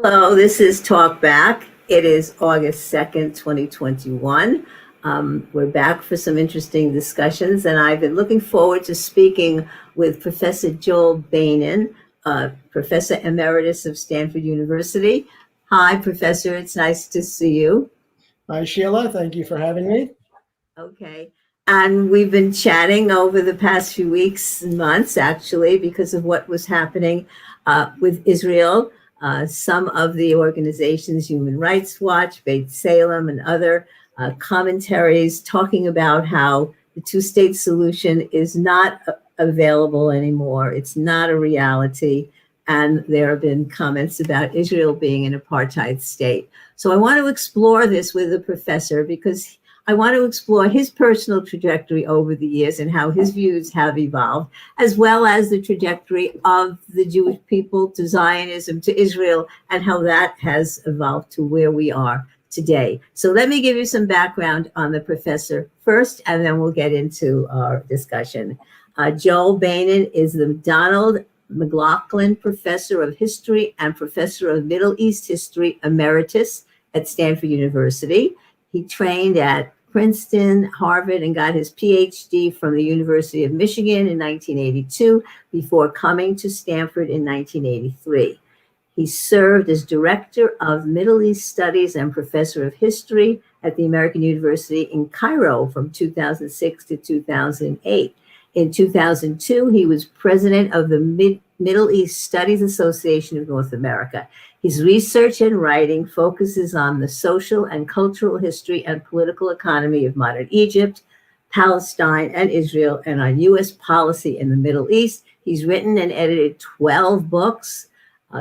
Hello, this is Talk Back. It is August 2nd, 2021. We're back for some interesting discussions, and I've been looking forward to speaking with Professor Joel Bainan, Professor Emeritus of Stanford University. Hi, Professor. It's nice to see you. Hi, Sheila. Thank you for having me. Okay. And we've been chatting over the past few weeks and months, actually, because of what was happening with Israel. Some of the organizations, Human Rights Watch, Beit Salem, and other commentaries talking about how the two-state solution is not available anymore. It's not a reality. And there have been comments about Israel being an apartheid state. So I want to explore this with the professor because I want to explore his personal trajectory over the years and how his views have evolved, as well as the trajectory of the Jewish people to Zionism, to Israel, and how that has evolved to where we are today. So let me give you some background on the professor first, and then we'll get into our discussion. Joel Bainan is the Donald McLaughlin Professor of History and Professor of Middle East History Emeritus at Stanford University. He trained at Princeton, Harvard, and got his PhD from the University of Michigan in 1982 before coming to Stanford in 1983. He served as Director of Middle East Studies and Professor of History at the American University in Cairo from 2006 to 2008. In 2002, he was President of the Middle East Studies Association of North America. His research and writing focuses on the social and cultural history and political economy of modern Egypt, Palestine, and Israel, and on U.S. policy in the Middle East. He's written and edited 12 books,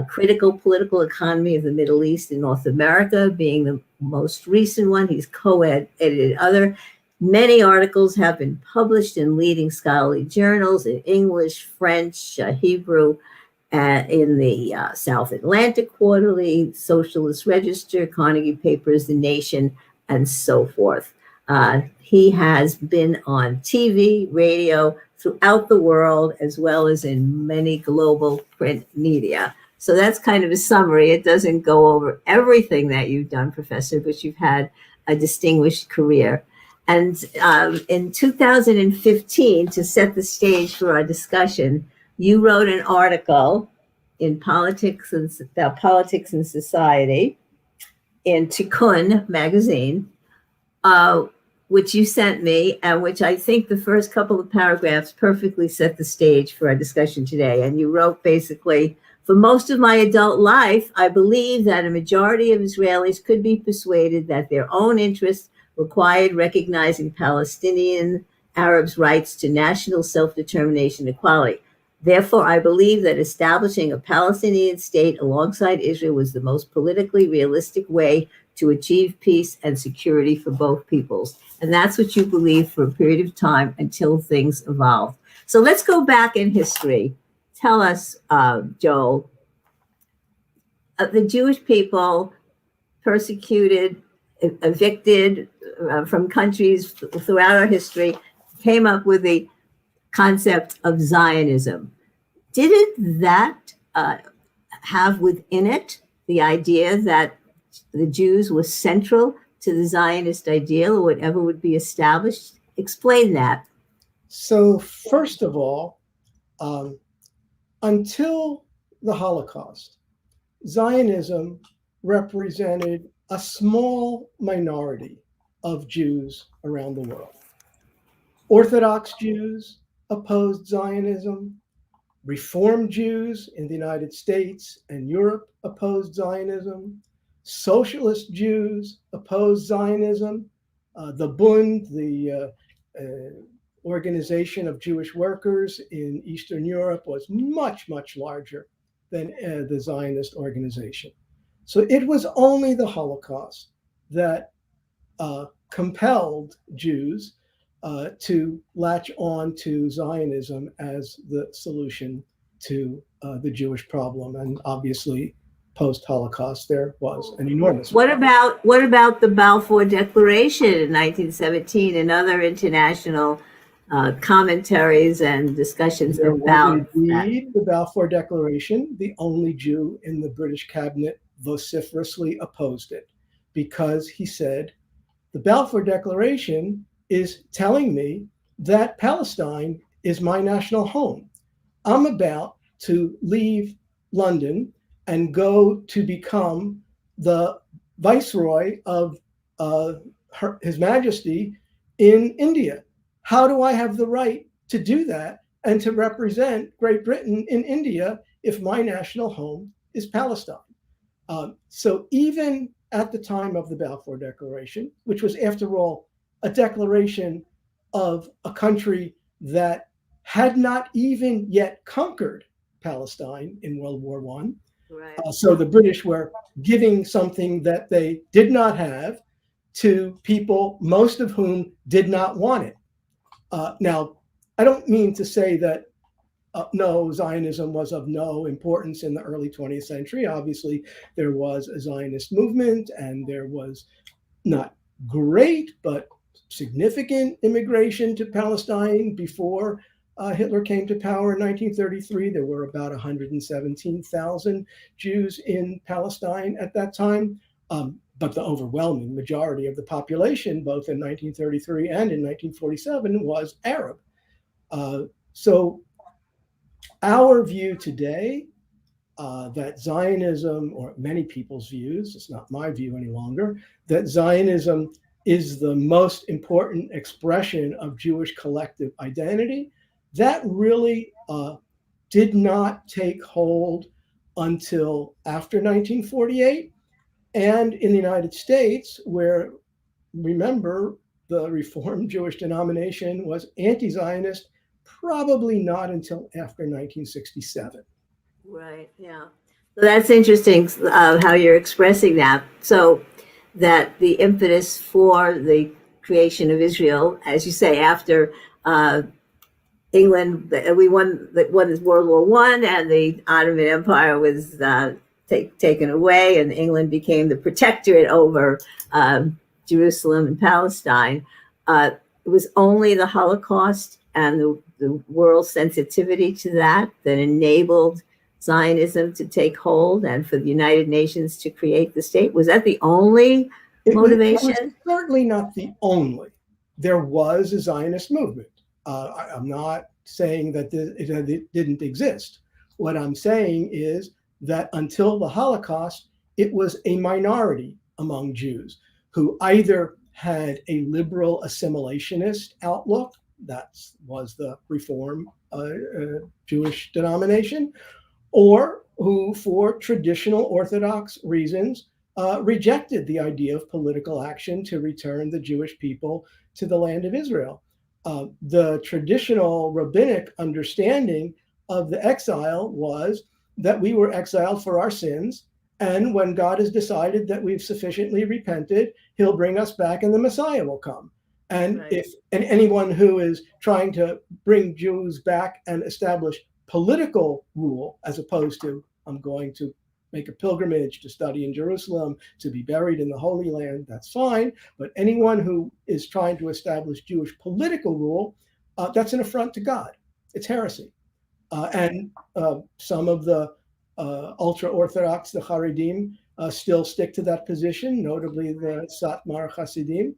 Critical Political Economy of the Middle East in North America being the most recent one. He's co-edited other. Many articles have been published in leading scholarly journals in English, French, Hebrew, in the South Atlantic Quarterly, Socialist Register, Carnegie Papers, The Nation, and so forth. He has been on TV, radio, throughout the world, as well as in many global print media. So that's kind of a summary. It doesn't go over everything that you've done, Professor, but you've had a distinguished career. And in 2015, to set the stage for our discussion, you wrote an article in about politics and society in Tikkun magazine, which you sent me, and which I think the first couple of paragraphs perfectly set the stage for our discussion today. And you wrote basically, for most of my adult life, I believe that a majority of Israelis could be persuaded that their own interests required recognizing Palestinian Arabs' rights to national self-determination and equality. Therefore, I believe that establishing a Palestinian state alongside Israel was the most politically realistic way to achieve peace and security for both peoples. And that's what you believed for a period of time until things evolved. So let's go back in history. Tell us, Joel, the Jewish people persecuted, evicted from countries throughout our history, came up with the concept of Zionism. Didn't that have within it the idea that the Jews were central to the Zionist ideal or whatever would be established? Explain that. So, first of all, until the Holocaust, Zionism represented a small minority of Jews around the world. Orthodox Jews opposed Zionism. Reform Jews in the United States and Europe opposed Zionism. Socialist Jews opposed Zionism. The Bund, the organization of Jewish workers in Eastern Europe, was much, much larger than the Zionist organization. So it was only the Holocaust that compelled Jews to latch on to Zionism as the solution to the Jewish problem. And obviously, post-Holocaust, there was an enormous. What about the Balfour Declaration in 1917 and other international commentaries and discussions There about was indeed the Balfour Declaration. The only Jew in the British cabinet vociferously opposed it because he said, the Balfour Declaration is telling me that Palestine is my national home. I'm about to leave London and go to become the viceroy of His Majesty in India. How do I have the right to do that and to represent Great Britain in India if my national home is Palestine? So even at the time of the Balfour Declaration, which was, after all, a declaration of a country that had not even yet conquered Palestine in World War I. Right. So the British were giving something that they did not have to people, most of whom did not want it. Now, I don't mean to say that no, Zionism was of no importance in the early 20th century. Obviously, there was a Zionist movement, and there was not great, but significant immigration to Palestine before Hitler came to power in 1933. There were about 117,000 Jews in Palestine at that time. But the overwhelming majority of the population, both in 1933 and in 1947, was Arab. So our view today, that Zionism, or many people's views, it's not my view any longer, that Zionism is the most important expression of Jewish collective identity, that really did not take hold until after 1948. And in the United States, where, remember, the Reformed Jewish denomination was anti-Zionist, probably not until after 1967. Right. Yeah. So that's interesting how you're expressing that. So that the impetus for the creation of Israel, as you say, after England, we won World War One, and the Ottoman Empire was taken away, and England became the protectorate over Jerusalem and Palestine. It was only the Holocaust and the world's sensitivity to that enabled Zionism to take hold and for the United Nations to create the state. Was that the only motivation? It was certainly not the only. There was a Zionist movement. I'm not saying that it didn't exist. What I'm saying is that until the Holocaust, it was a minority among Jews who either had a liberal assimilationist outlook, that was the Reform Jewish denomination, or who, for traditional Orthodox reasons, rejected the idea of political action to return the Jewish people to the land of Israel. The traditional rabbinic understanding of the exile was that we were exiled for our sins, and when God has decided that we've sufficiently repented, he'll bring us back and the Messiah will come. And right. And anyone who is trying to bring Jews back and establish political rule, as opposed to, I'm going to make a pilgrimage to study in Jerusalem, to be buried in the Holy Land, that's fine. But anyone who is trying to establish Jewish political rule, that's an affront to God. It's heresy. And some of the ultra-Orthodox, the Haredim, still stick to that position, notably the Satmar Hasidim.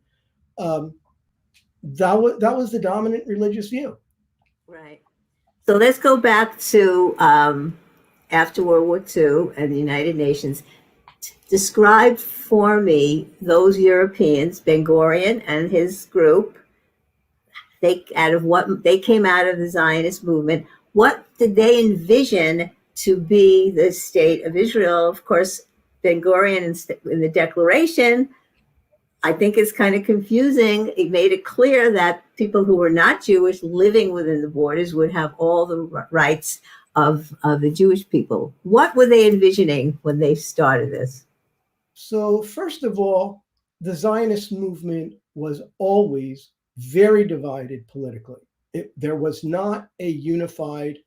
That was the dominant religious view. Right. So let's go back to after World War II and the United Nations. Describe for me those Europeans, Ben Gurion and his group. They came out of the Zionist movement. What did they envision to be the state of Israel? Of course, Ben Gurion in the Declaration, I think it's kind of confusing. He made it clear that people who were not Jewish living within the borders would have all the rights of the Jewish people. What were they envisioning when they started this? So first of all, the Zionist movement was always very divided politically. There was not a unified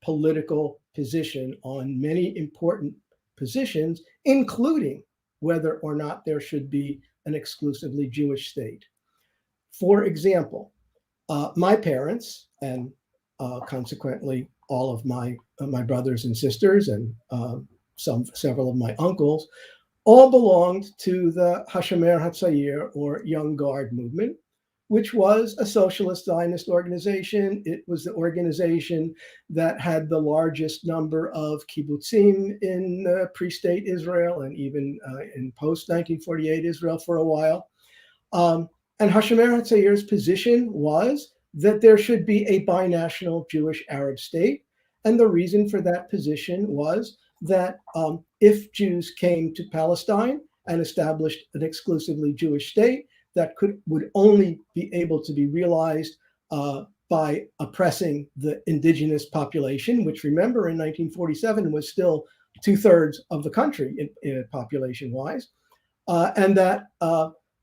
political position on many important positions, including whether or not there should be an exclusively Jewish state. For example, my parents, and consequently all of my brothers and sisters and several of my uncles, all belonged to the Hashomer Hatzair, or Young Guard movement, which was a socialist Zionist organization. It was the organization that had the largest number of kibbutzim in pre-state Israel and even in post-1948 Israel for a while. And Hashomer Hatzair's position was that there should be a binational Jewish-Arab state. And the reason for that position was that if Jews came to Palestine and established an exclusively Jewish state, that would only be able to be realized by oppressing the indigenous population, which, remember, in 1947 was still 2/3 of the country population-wise, and that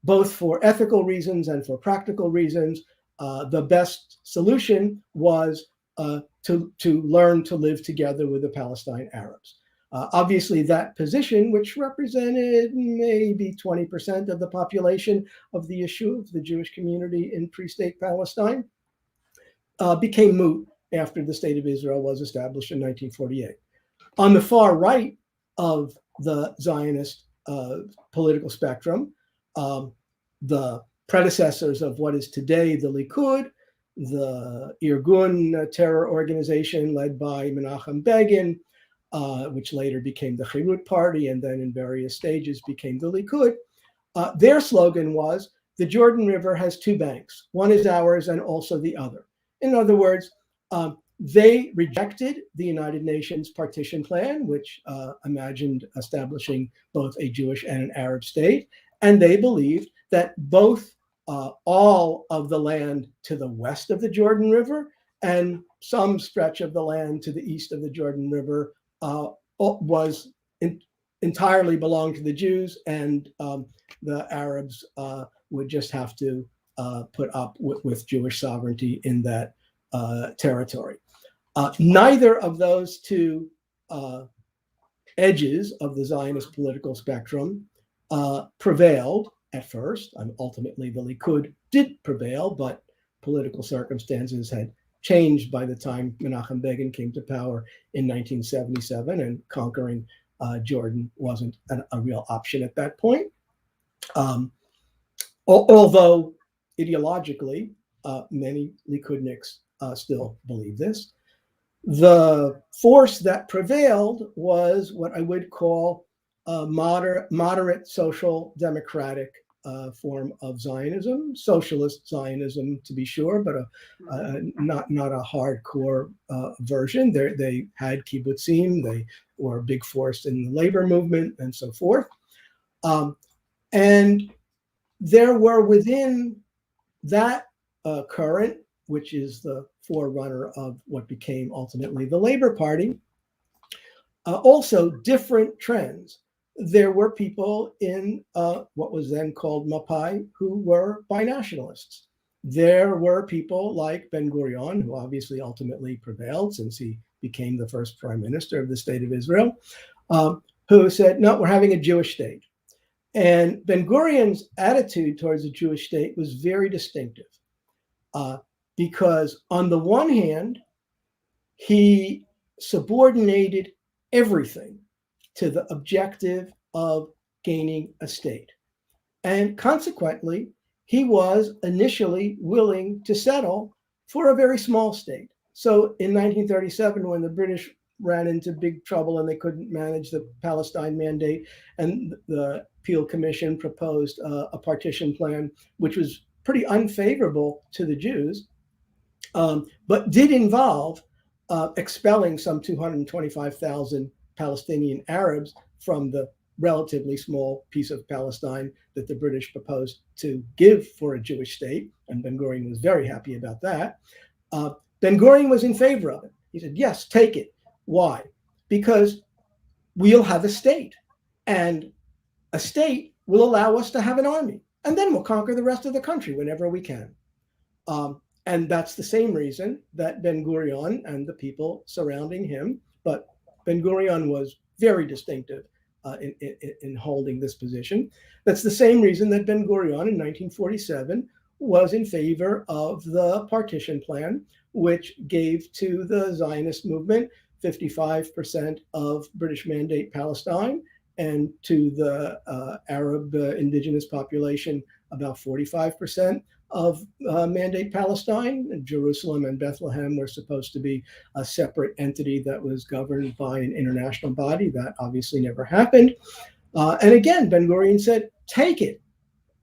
both for ethical reasons and for practical reasons, the best solution was to learn to live together with the Palestine Arabs. Obviously, that position, which represented maybe 20% of the population of the Yishuv, the Jewish community in pre-state Palestine, became moot after the State of Israel was established in 1948. On the far right of the Zionist political spectrum, the predecessors of what is today the Likud, the Irgun terror organization led by Menachem Begin, which later became the Chirut Party and then in various stages became the Likud, their slogan was, the Jordan River has two banks. One is ours and also the other. In other words, they rejected the United Nations partition plan, which imagined establishing both a Jewish and an Arab state. And they believed that both all of the land to the west of the Jordan River and some stretch of the land to the east of the Jordan River was entirely belonged to the Jews, and the Arabs would just have to put up with Jewish sovereignty in that territory. Neither of those two edges of the Zionist political spectrum prevailed at first. Ultimately, the Likud did prevail, but political circumstances had changed by the time Menachem Begin came to power in 1977, and conquering Jordan wasn't a real option at that point. Although ideologically, many Likudniks still believe this. The force that prevailed was what I would call a moderate social democratic form of Zionism, socialist Zionism to be sure, but not a hardcore version. They had kibbutzim, they were a big force in the labor movement and so forth. And there were within that current, which is the forerunner of what became ultimately the Labor Party, also different trends. There were people in what was then called Mapai who were binationalists. There were people like Ben-Gurion, who obviously ultimately prevailed since he became the first prime minister of the state of Israel, who said, no, we're having a Jewish state. And Ben-Gurion's attitude towards the Jewish state was very distinctive because on the one hand, he subordinated everything to the objective of gaining a state. And consequently, he was initially willing to settle for a very small state. So in 1937, when the British ran into big trouble and they couldn't manage the Palestine Mandate, and the Peel Commission proposed a partition plan, which was pretty unfavorable to the Jews, but did involve expelling some 225,000 Palestinian Arabs from the relatively small piece of Palestine that the British proposed to give for a Jewish state, and Ben-Gurion was very happy about that. Ben-Gurion was in favor of it. He said, yes, take it. Why? Because we'll have a state, and a state will allow us to have an army, and then we'll conquer the rest of the country whenever we can. And that's the same reason that Ben-Gurion and the people surrounding him, but Ben-Gurion was very distinctive in holding this position. That's the same reason that Ben-Gurion in 1947 was in favor of the partition plan, which gave to the Zionist movement 55% of British Mandate Palestine, and to the Arab indigenous population, about 45% of Mandate Palestine. And Jerusalem and Bethlehem were supposed to be a separate entity that was governed by an international body. That obviously never happened. And again, Ben-Gurion said, take it.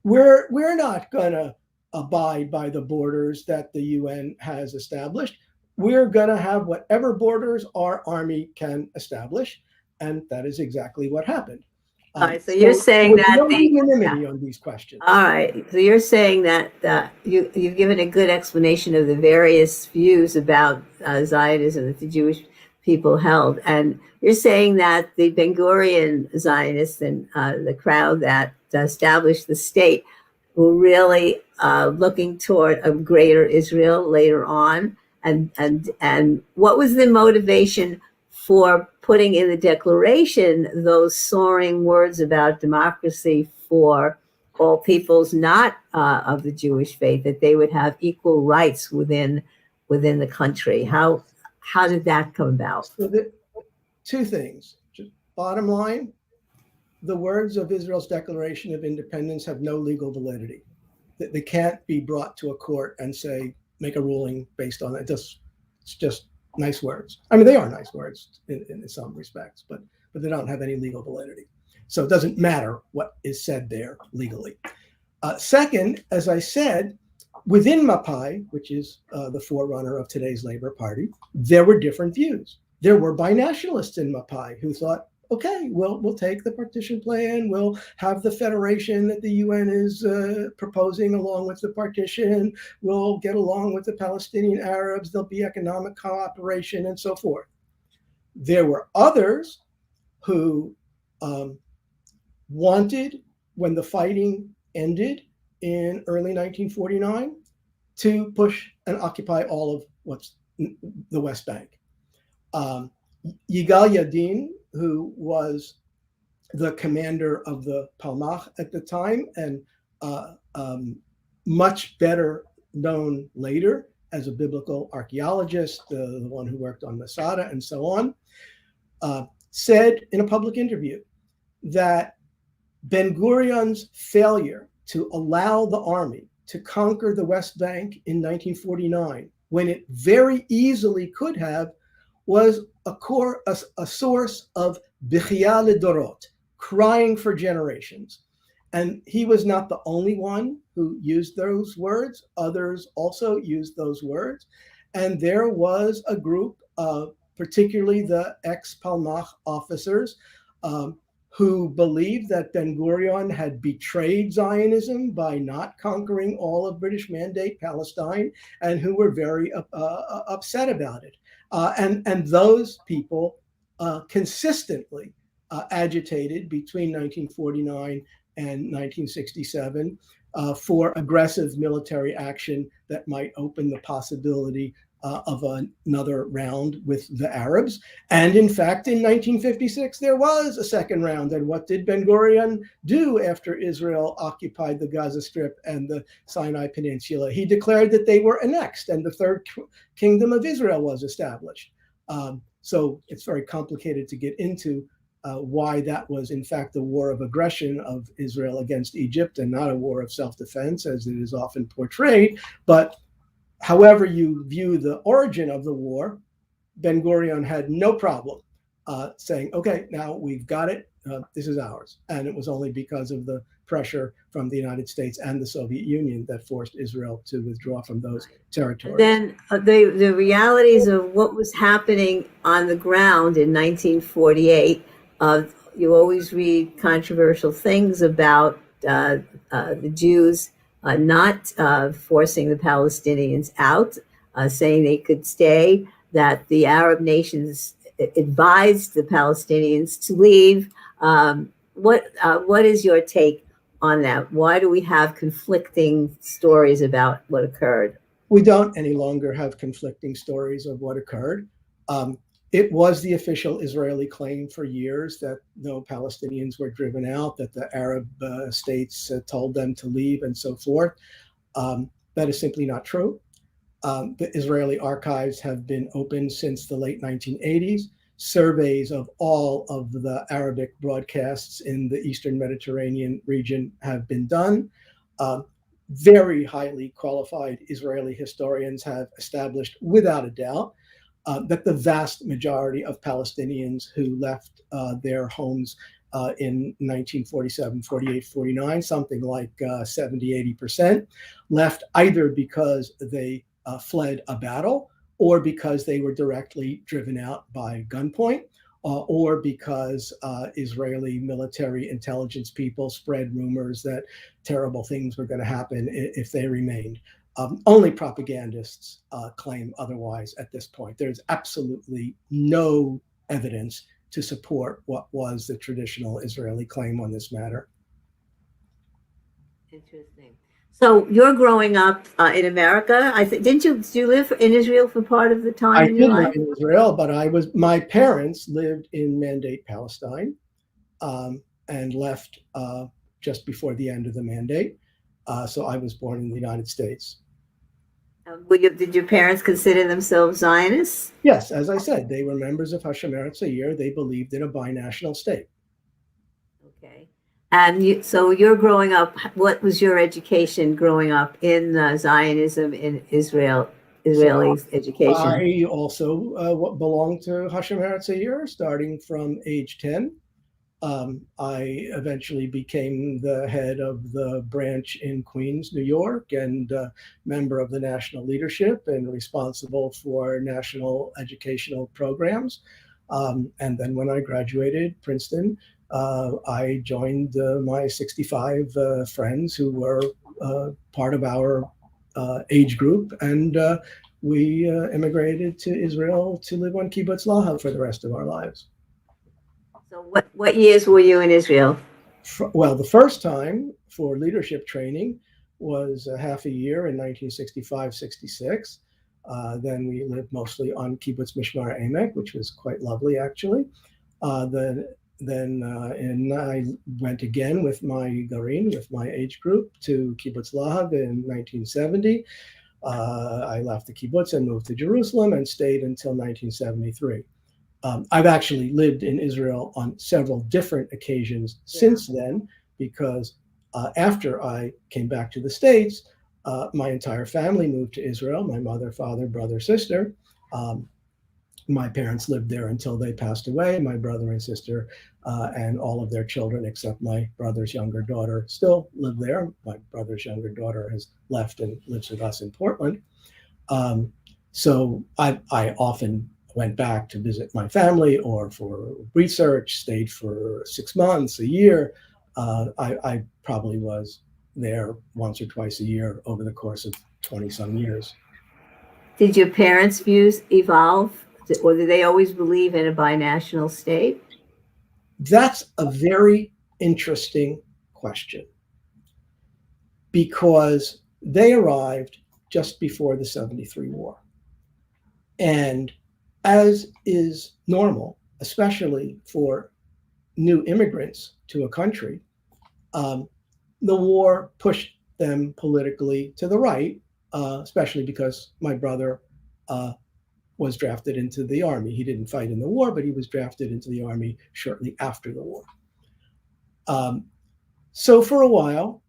We're not going to abide by the borders that the UN has established. We're going to have whatever borders our army can establish. And that is exactly what happened. All right, so you're saying that no unanimity on these questions. All right, so you're saying that you've given a good explanation of the various views about Zionism that the Jewish people held, and you're saying that the Ben-Gurion Zionists and the crowd that established the state were really looking toward a greater Israel later on, and what was the motivation for putting in the declaration those soaring words about democracy for all peoples not of the Jewish faith, that they would have equal rights within the country? How did that come about? So two things. Just bottom line, the words of Israel's Declaration of Independence have no legal validity. They can't be brought to a court and say, make a ruling based on it. It's just nice words. I mean, they are nice words in some respects, but they don't have any legal validity. So it doesn't matter what is said there legally. Second, as I said, within Mapai, which is the forerunner of today's Labor Party, there were different views. There were binationalists in Mapai who thought, okay, we'll take the partition plan, we'll have the federation that the UN is proposing along with the partition, we'll get along with the Palestinian Arabs, there'll be economic cooperation and so forth. There were others who wanted, when the fighting ended in early 1949, to push and occupy all of what's the West Bank. Yigal Yadin, who was the commander of the Palmach at the time, and much better known later as a biblical archaeologist, the one who worked on Masada and so on, said in a public interview that Ben-Gurion's failure to allow the army to conquer the West Bank in 1949, when it very easily could have, was a source of bichya ledorot, crying for generations. And he was not the only one who used those words. Others also used those words. And there was a group, particularly the ex-Palmach officers, who believed that Ben-Gurion had betrayed Zionism by not conquering all of British Mandate Palestine, and who were very upset about it. And those people consistently agitated between 1949 and 1967 for aggressive military action that might open the possibility of another round with the Arabs. And in fact, in 1956, there was a second round. And what did Ben-Gurion do after Israel occupied the Gaza Strip and the Sinai Peninsula? He declared that they were annexed and the third kingdom of Israel was established. So it's very complicated to get into why that was, in fact, a war of aggression of Israel against Egypt and not a war of self-defense, as it is often portrayed. But however you view the origin of the war, Ben-Gurion had no problem saying, okay, now we've got it, this is ours. And it was only because of the pressure from the United States and the Soviet Union that forced Israel to withdraw from those territories. Then the realities of what was happening on the ground in 1948, you always read controversial things about the Jews not forcing the Palestinians out, saying they could stay, that the Arab nations advised the Palestinians to leave. What is your take on that? Why do we have conflicting stories about what occurred? We don't any longer have conflicting stories of what occurred. It was the official Israeli claim for years that no Palestinians were driven out, that the Arab states told them to leave and so forth. That is simply not true. The Israeli archives have been open since the late 1980s. Surveys of all of the Arabic broadcasts in the Eastern Mediterranean region have been done. Very highly qualified Israeli historians have established without a doubt that the vast majority of Palestinians who left their homes in 1947, 48, 49, something like 70, 80%, left either because they fled a battle, or because they were directly driven out by gunpoint, or because Israeli military intelligence people spread rumors that terrible things were going to happen if they remained. Only propagandists claim otherwise at this point. There's absolutely no evidence to support what was the traditional Israeli claim on this matter. Interesting. So you're growing up in America. I think did you live in Israel for part of the time in your I did life? live in Israel, but my parents lived in Mandate, Palestine, and left just before the end of the mandate. So I was born in the United States. Did your parents consider themselves Zionists? Yes, as I said, they were members of Hashomer Tzayir. They believed in a binational state. Okay. And so you're growing up. What was your education growing up in Zionism in Israel? Israeli education. I also belonged to Hashomer Tzayir, starting from age 10. I eventually became the head of the branch in Queens, New York, and member of the national leadership and responsible for national educational programs. And then when I graduated Princeton, I joined my 65 friends who were part of our age group, and we immigrated to Israel to live on Kibbutz Lahav for the rest of our lives. So what years were you in Israel? Well, the first time for leadership training was half a year in 1965, 66. Then we lived mostly on Kibbutz Mishmar Emek, which was quite lovely, actually. And I went again with my Garin, with my age group, to Kibbutz Lahav in 1970. I left the kibbutz and moved to Jerusalem and stayed until 1973. I've actually lived in Israel on several different occasions since then, because after I came back to the States, my entire family moved to Israel, my mother, father, brother, sister. My parents lived there until they passed away. My brother and sister and all of their children, except my brother's younger daughter, still live there. My brother's younger daughter has left and lives with us in Portland. So I often went back to visit my family or for research, stayed for 6 months, a year. I probably was there once or twice a year over the course of 20-some years. Did your parents' views evolve, or did they always believe in a binational state? That's a very interesting question, because they arrived just before the 73 war. And as is normal, especially for new immigrants to a country, the war pushed them politically to the right, especially because my brother was drafted into the army. He didn't fight in the war, but he was drafted into the army shortly after the war. So for a while,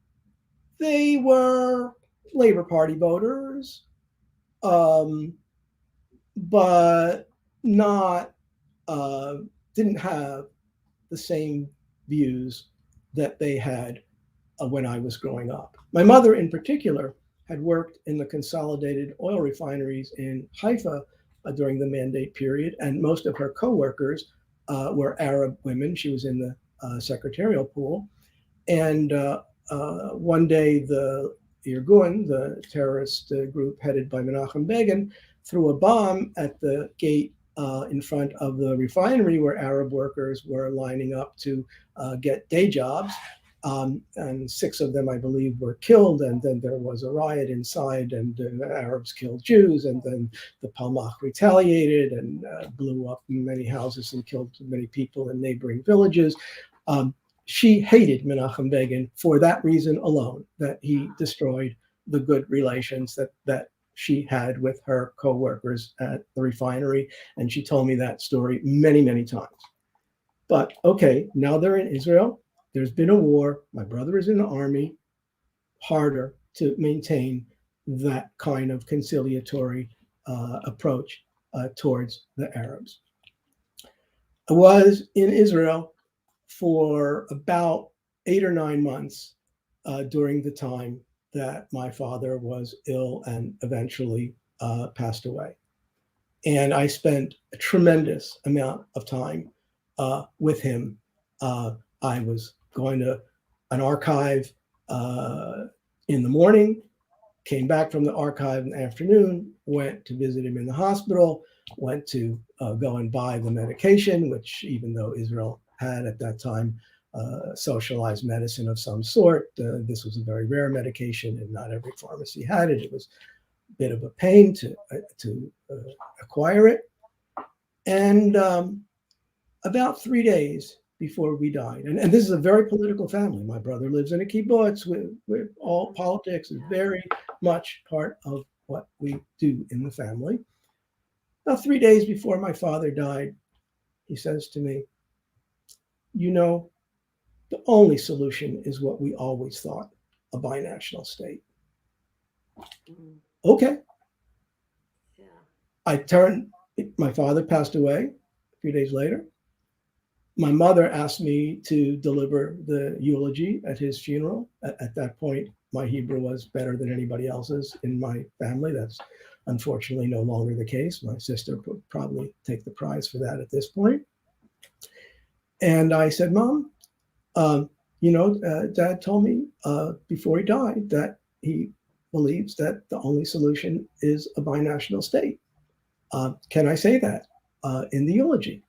they were Labor Party voters, but didn't have the same views that they had when I was growing up. My mother, in particular, had worked in the consolidated oil refineries in Haifa during the mandate period, and most of her co-workers were Arab women. She was in the secretarial pool. And one day, the Irgun, the terrorist group headed by Menachem Begin, threw a bomb at the gate in front of the refinery where Arab workers were lining up to get day jobs. And 6 of them, I believe, were killed. And then there was a riot inside, and Arabs killed Jews. And then the Palmach retaliated and blew up many houses and killed many people in neighboring villages. She hated Menachem Begin for that reason alone, that he destroyed the good relations that she had with her co-workers at the refinery. And she told me that story many, many times. But okay, now they're in Israel. There's been a war. My brother is in the army. Harder to maintain that kind of conciliatory approach towards the Arabs. I was in Israel for about 8 or 9 months during the time that my father was ill and eventually passed away. And I spent a tremendous amount of time with him. I was going to an archive in the morning, came back from the archive in the afternoon, went to visit him in the hospital, went to go and buy the medication, which even though Israel had at that time socialized medicine of some sort, this was a very rare medication and not every pharmacy had it. It was a bit of a pain to acquire it. And about 3 days before we died, and this is a very political family. My brother lives in a kibbutz. With all politics is very much part of what we do in the family. About 3 days before my father died, he says to me, you know, the only solution is what we always thought, a binational state. Okay. Yeah. My father passed away a few days later. My mother asked me to deliver the eulogy at his funeral. At that point, my Hebrew was better than anybody else's in my family. That's unfortunately no longer the case. My sister would probably take the prize for that at this point. And I said, Mom, Dad told me before he died that he believes that the only solution is a binational state. Can I say that in the eulogy?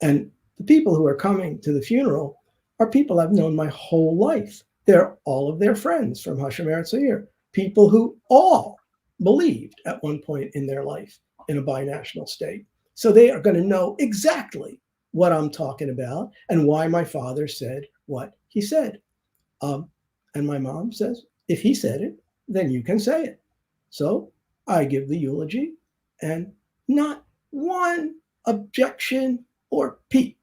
And the people who are coming to the funeral are people I've known my whole life. They're all of their friends from Hashem Eretz Yair, people who all believed at one point in their life in a binational state. So they are going to know exactly what I'm talking about and why my father said what he said. And my mom says, if he said it, then you can say it. So I give the eulogy, and not one objection or peep.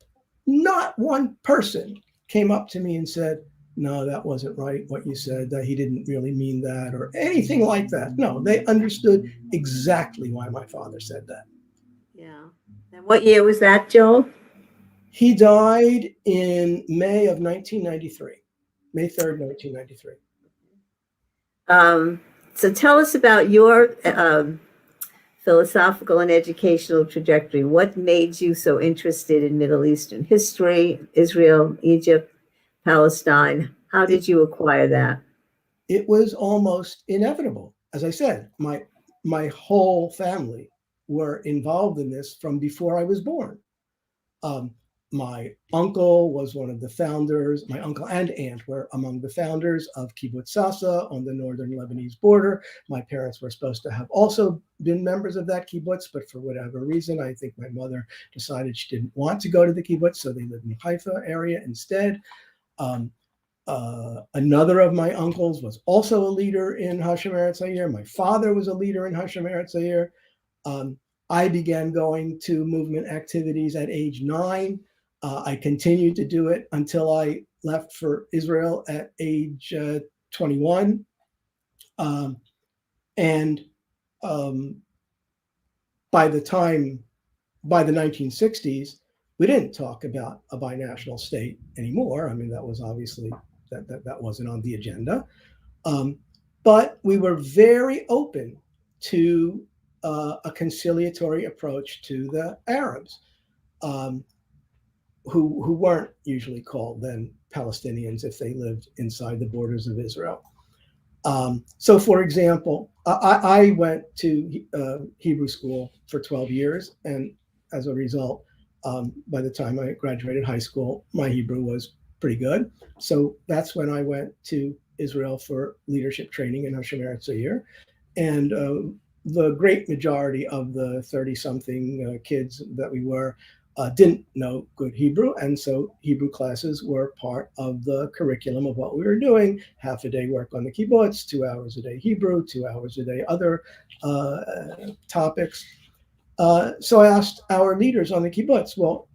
Not one person came up to me and said, no, that wasn't right, what you said, that he didn't really mean that, or anything like that. No, they understood exactly why my father said that. Yeah. And what year was that, Joel? He died in May of 1993, May 3rd, 1993. So tell us about your philosophical and educational trajectory. What made you so interested in Middle Eastern history, Israel, Egypt, Palestine? How did you acquire that? It was almost inevitable. As I said, my whole family were involved in this from before I was born. My uncle was one of the founders. My uncle and aunt were among the founders of Kibbutz Sasa on the northern Lebanese border. My parents were supposed to have also been members of that kibbutz, but for whatever reason, I think my mother decided she didn't want to go to the kibbutz, so they lived in the Haifa area instead. Another of my uncles was also a leader in Hashem Eretz Yair. My father was a leader in Hashem Eretz Yair. I began going to movement activities at age 9. I continued to do it until I left for Israel at age 21. And by the 1960s, we didn't talk about a binational state anymore. I mean, that was obviously, that wasn't on the agenda. But we were very open to a conciliatory approach to the Arabs, who weren't usually called then Palestinians if they lived inside the borders of Israel. So, for example, I went to Hebrew school for 12 years, and as a result, by the time I graduated high school, my Hebrew was pretty good. So that's when I went to Israel for leadership training in Hashem Eretz Yair. And the great majority of the 30-something kids that we were didn't know good Hebrew, and so Hebrew classes were part of the curriculum of what we were doing. Half a day work on the kibbutz, 2 hours a day Hebrew, 2 hours a day other topics. So I asked our leaders on the kibbutz, well,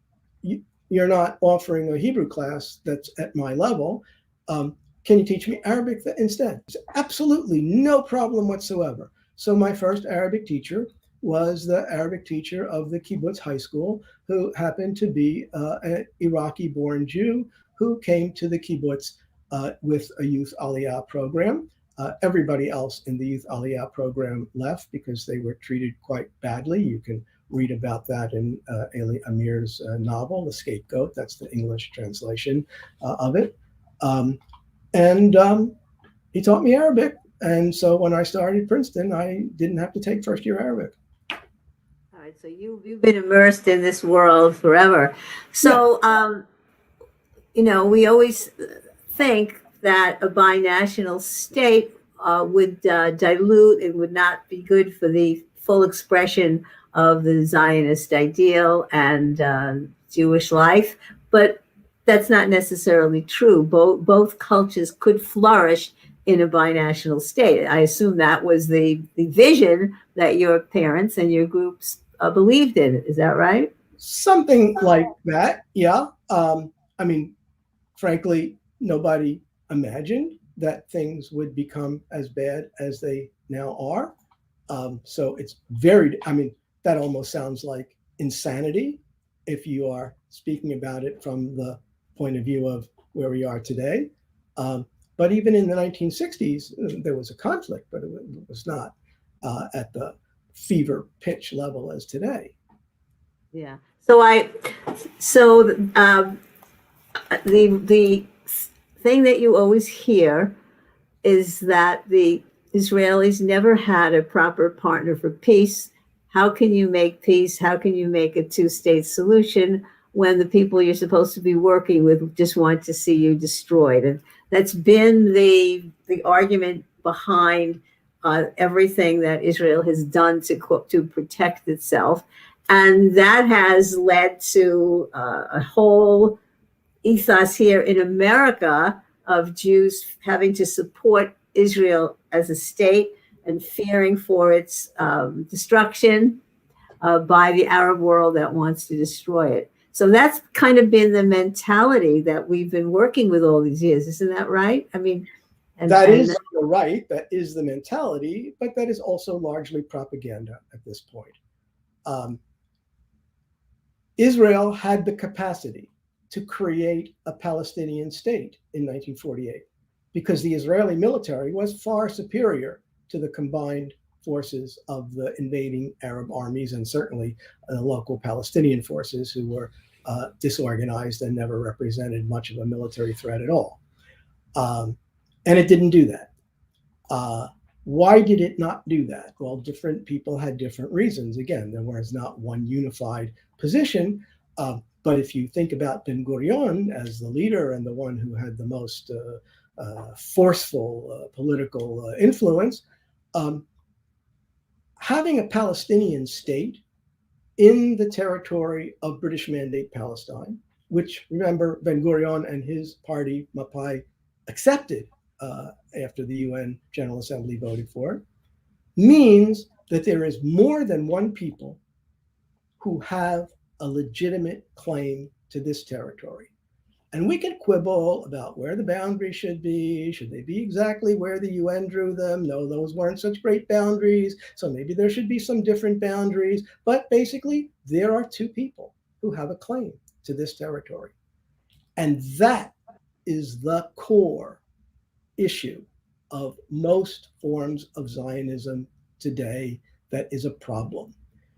you're not offering a Hebrew class that's at my level. Can you teach me Arabic instead? Absolutely, no problem whatsoever. So my first Arabic teacher was the Arabic teacher of the kibbutz high school, who happened to be an Iraqi-born Jew who came to the kibbutz with a youth aliyah program. Everybody else in the youth aliyah program left because they were treated quite badly. You can read about that in Eli Amir's novel, The Scapegoat. That's the English translation of it. He taught me Arabic. And so when I started Princeton, I didn't have to take first year Arabic. All right, so you've been immersed in this world forever. So, we always think that a binational state would dilute and would not be good for the full expression of the Zionist ideal and Jewish life. But that's not necessarily true. Both cultures could flourish in a binational state. I assume that was the vision that your parents and your groups believed in. Is that right? Something like that, yeah. I mean, frankly, nobody imagined that things would become as bad as they now are. So it's that almost sounds like insanity if you are speaking about it from the point of view of where we are today. But even in the 1960s, there was a conflict, but it was not at the fever pitch level as today. Yeah. So the thing that you always hear is that the Israelis never had a proper partner for peace. How can you make peace? How can you make a two-state solution when the people you're supposed to be working with just want to see you destroyed? And that's been the argument behind everything that Israel has done to protect itself. And that has led to a whole ethos here in America of Jews having to support Israel as a state and fearing for its destruction by the Arab world that wants to destroy it. So that's kind of been the mentality that we've been working with all these years. Isn't that right? I mean, you're right. That is the mentality, but that is also largely propaganda at this point. Israel had the capacity to create a Palestinian state in 1948 because the Israeli military was far superior to the combined forces of the invading Arab armies and certainly the local Palestinian forces who were disorganized and never represented much of a military threat at all. And it didn't do that. Why did it not do that? Well, different people had different reasons. Again, there was not one unified position. But if you think about Ben Gurion as the leader and the one who had the most forceful political influence, having a Palestinian state in the territory of British Mandate Palestine, which, remember, Ben Gurion and his party, Mapai, accepted after the UN General Assembly voted for it, means that there is more than one people who have a legitimate claim to this territory. And we can quibble about where the boundaries should be. Should they be exactly where the UN drew them? No, those weren't such great boundaries. So maybe there should be some different boundaries. But basically, there are two people who have a claim to this territory. And that is the core issue of most forms of Zionism today that is a problem.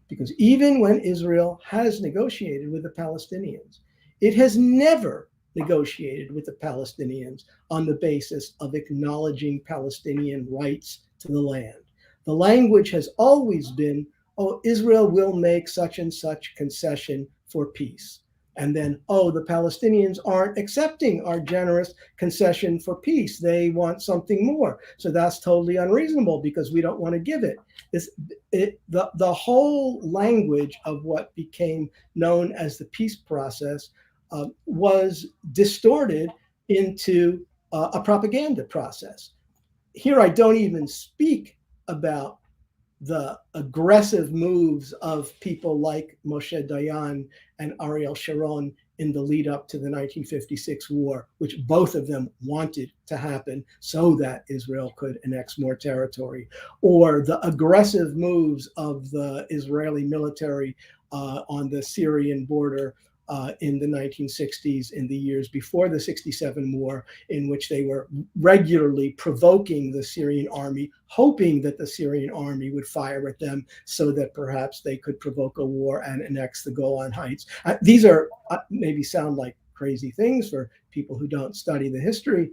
Because even when Israel has negotiated with the Palestinians, it has never negotiated with the Palestinians on the basis of acknowledging Palestinian rights to the land. The language has always been, oh, Israel will make such and such concession for peace. And then, oh, the Palestinians aren't accepting our generous concession for peace. They want something more. So that's totally unreasonable because we don't want to give it. The whole language of what became known as the peace process was distorted into a propaganda process. Here, I don't even speak about the aggressive moves of people like Moshe Dayan and Ariel Sharon in the lead up to the 1956 war, which both of them wanted to happen so that Israel could annex more territory, or the aggressive moves of the Israeli military on the Syrian border in the 1960s, in the years before the 67 war, in which they were regularly provoking the Syrian army, hoping that the Syrian army would fire at them so that perhaps they could provoke a war and annex the Golan Heights. These are maybe sound like crazy things for people who don't study the history,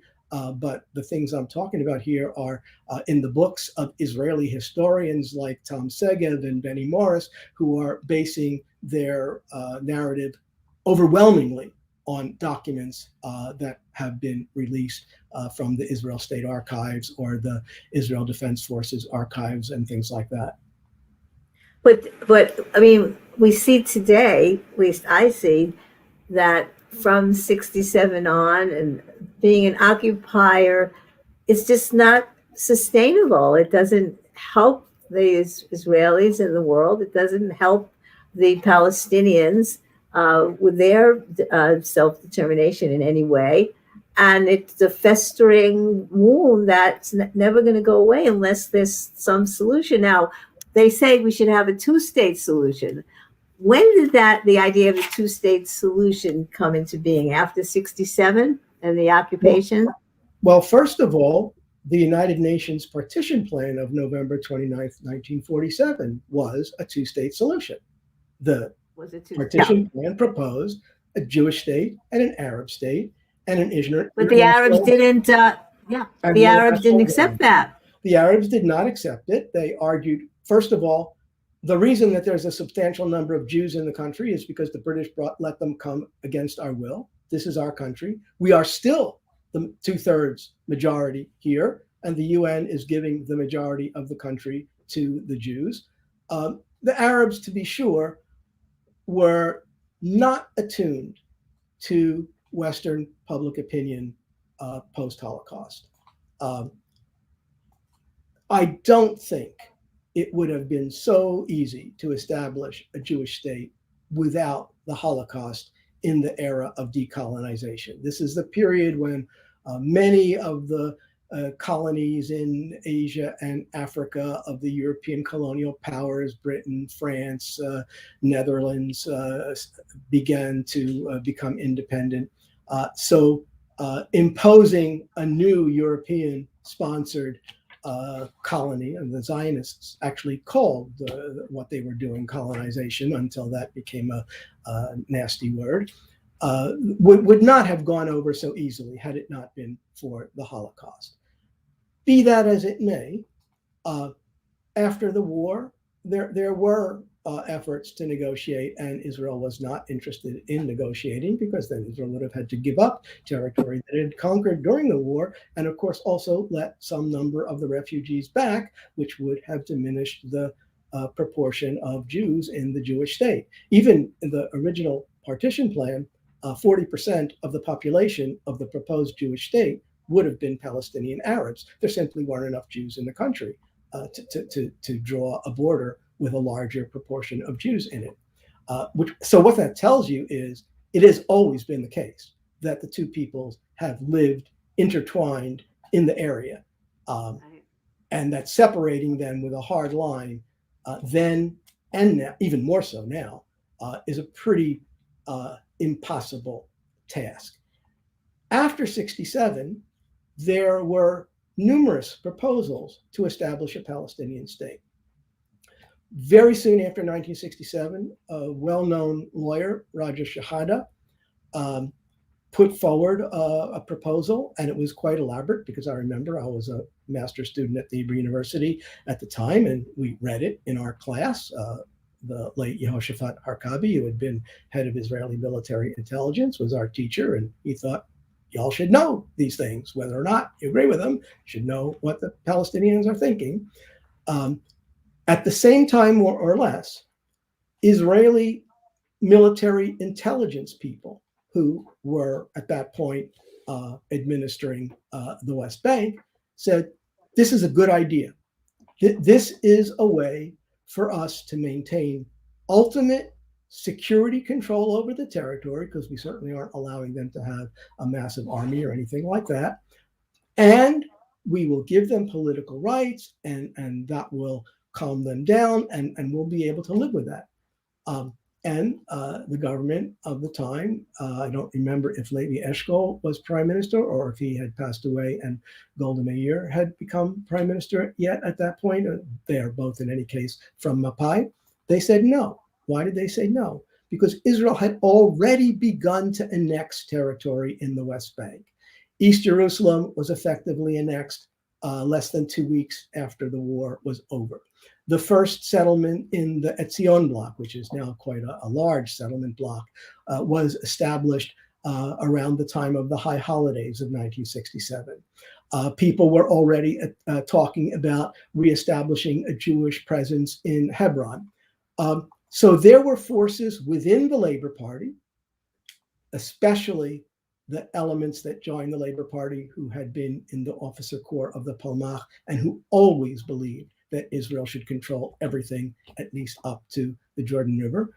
but the things I'm talking about here are in the books of Israeli historians like Tom Segev and Benny Morris, who are basing their narrative overwhelmingly on documents that have been released from the Israel State Archives or the Israel Defense Forces archives and things like that. But I mean, we see today, at least I see, that from 67 on and being an occupier, it's just not sustainable. It doesn't help the Israelis in the world. It doesn't help the Palestinians with their self-determination in any way. And it's a festering wound that's never going to go away unless there's some solution. Now, they say we should have a two-state solution. When did the idea of a two-state solution come into being? After 67 and the occupation? Well, first of all, the United Nations Partition Plan of November 29th, 1947 was a two-state solution. The partition plan proposed a Jewish state and an Arab state and an Israel. But the Arabs didn't. The Arabs didn't accept that. The Arabs did not accept it. They argued, first of all, the reason that there's a substantial number of Jews in the country is because the British let them come against our will. This is our country. We are still the 2/3 majority here, and the UN is giving the majority of the country to the Jews. The Arabs, to be sure, were not attuned to Western public opinion post-Holocaust. I don't think it would have been so easy to establish a Jewish state without the Holocaust in the era of decolonization. This is the period when many of the colonies in Asia and Africa of the European colonial powers, Britain, France, Netherlands, began to become independent. So imposing a new European-sponsored colony, and the Zionists actually called what they were doing colonization until that became a nasty word, would not have gone over so easily had it not been for the Holocaust. Be that as it may, after the war, there were efforts to negotiate, and Israel was not interested in negotiating because then Israel would have had to give up territory that it had conquered during the war, and of course also let some number of the refugees back, which would have diminished the proportion of Jews in the Jewish state. Even in the original partition plan, 40% of the population of the proposed Jewish state would have been Palestinian Arabs. There simply weren't enough Jews in the country to draw a border with a larger proportion of Jews in it. So what that tells you is it has always been the case that the two peoples have lived intertwined in the area, and that separating them with a hard line then and now, even more so now, is a pretty impossible task. After 67, there were numerous proposals to establish a Palestinian state. Very soon after 1967, a well-known lawyer, Roger Shahada, put forward a proposal, and it was quite elaborate because I remember I was a master's student at the Hebrew University at the time, and we read it in our class the late Yehoshaphat Harkabi, who had been head of Israeli military intelligence, was our teacher, and he thought, y'all should know these things, whether or not you agree with them, you should know what the Palestinians are thinking. At the same time, more or less, Israeli military intelligence people who were at that point administering the West Bank said, this is a good idea. This is a way for us to maintain ultimate security control over the territory, because we certainly aren't allowing them to have a massive army or anything like that. And we will give them political rights, and that will calm them down, and we'll be able to live with that. And the government of the time, I don't remember if Levi Eshkol was prime minister or if he had passed away and Golda Meir had become prime minister yet at that point. They are both, in any case, from Mapai. They said no. Why did they say no? Because Israel had already begun to annex territory in the West Bank. East Jerusalem was effectively annexed less than 2 weeks after the war was over. The first settlement in the Etzion block, which is now quite a large settlement block, was established around the time of the high holidays of 1967. People were already talking about reestablishing a Jewish presence in Hebron. So there were forces within the Labor Party, especially the elements that joined the Labor Party who had been in the officer corps of the Palmach and who always believed that Israel should control everything, at least up to the Jordan River.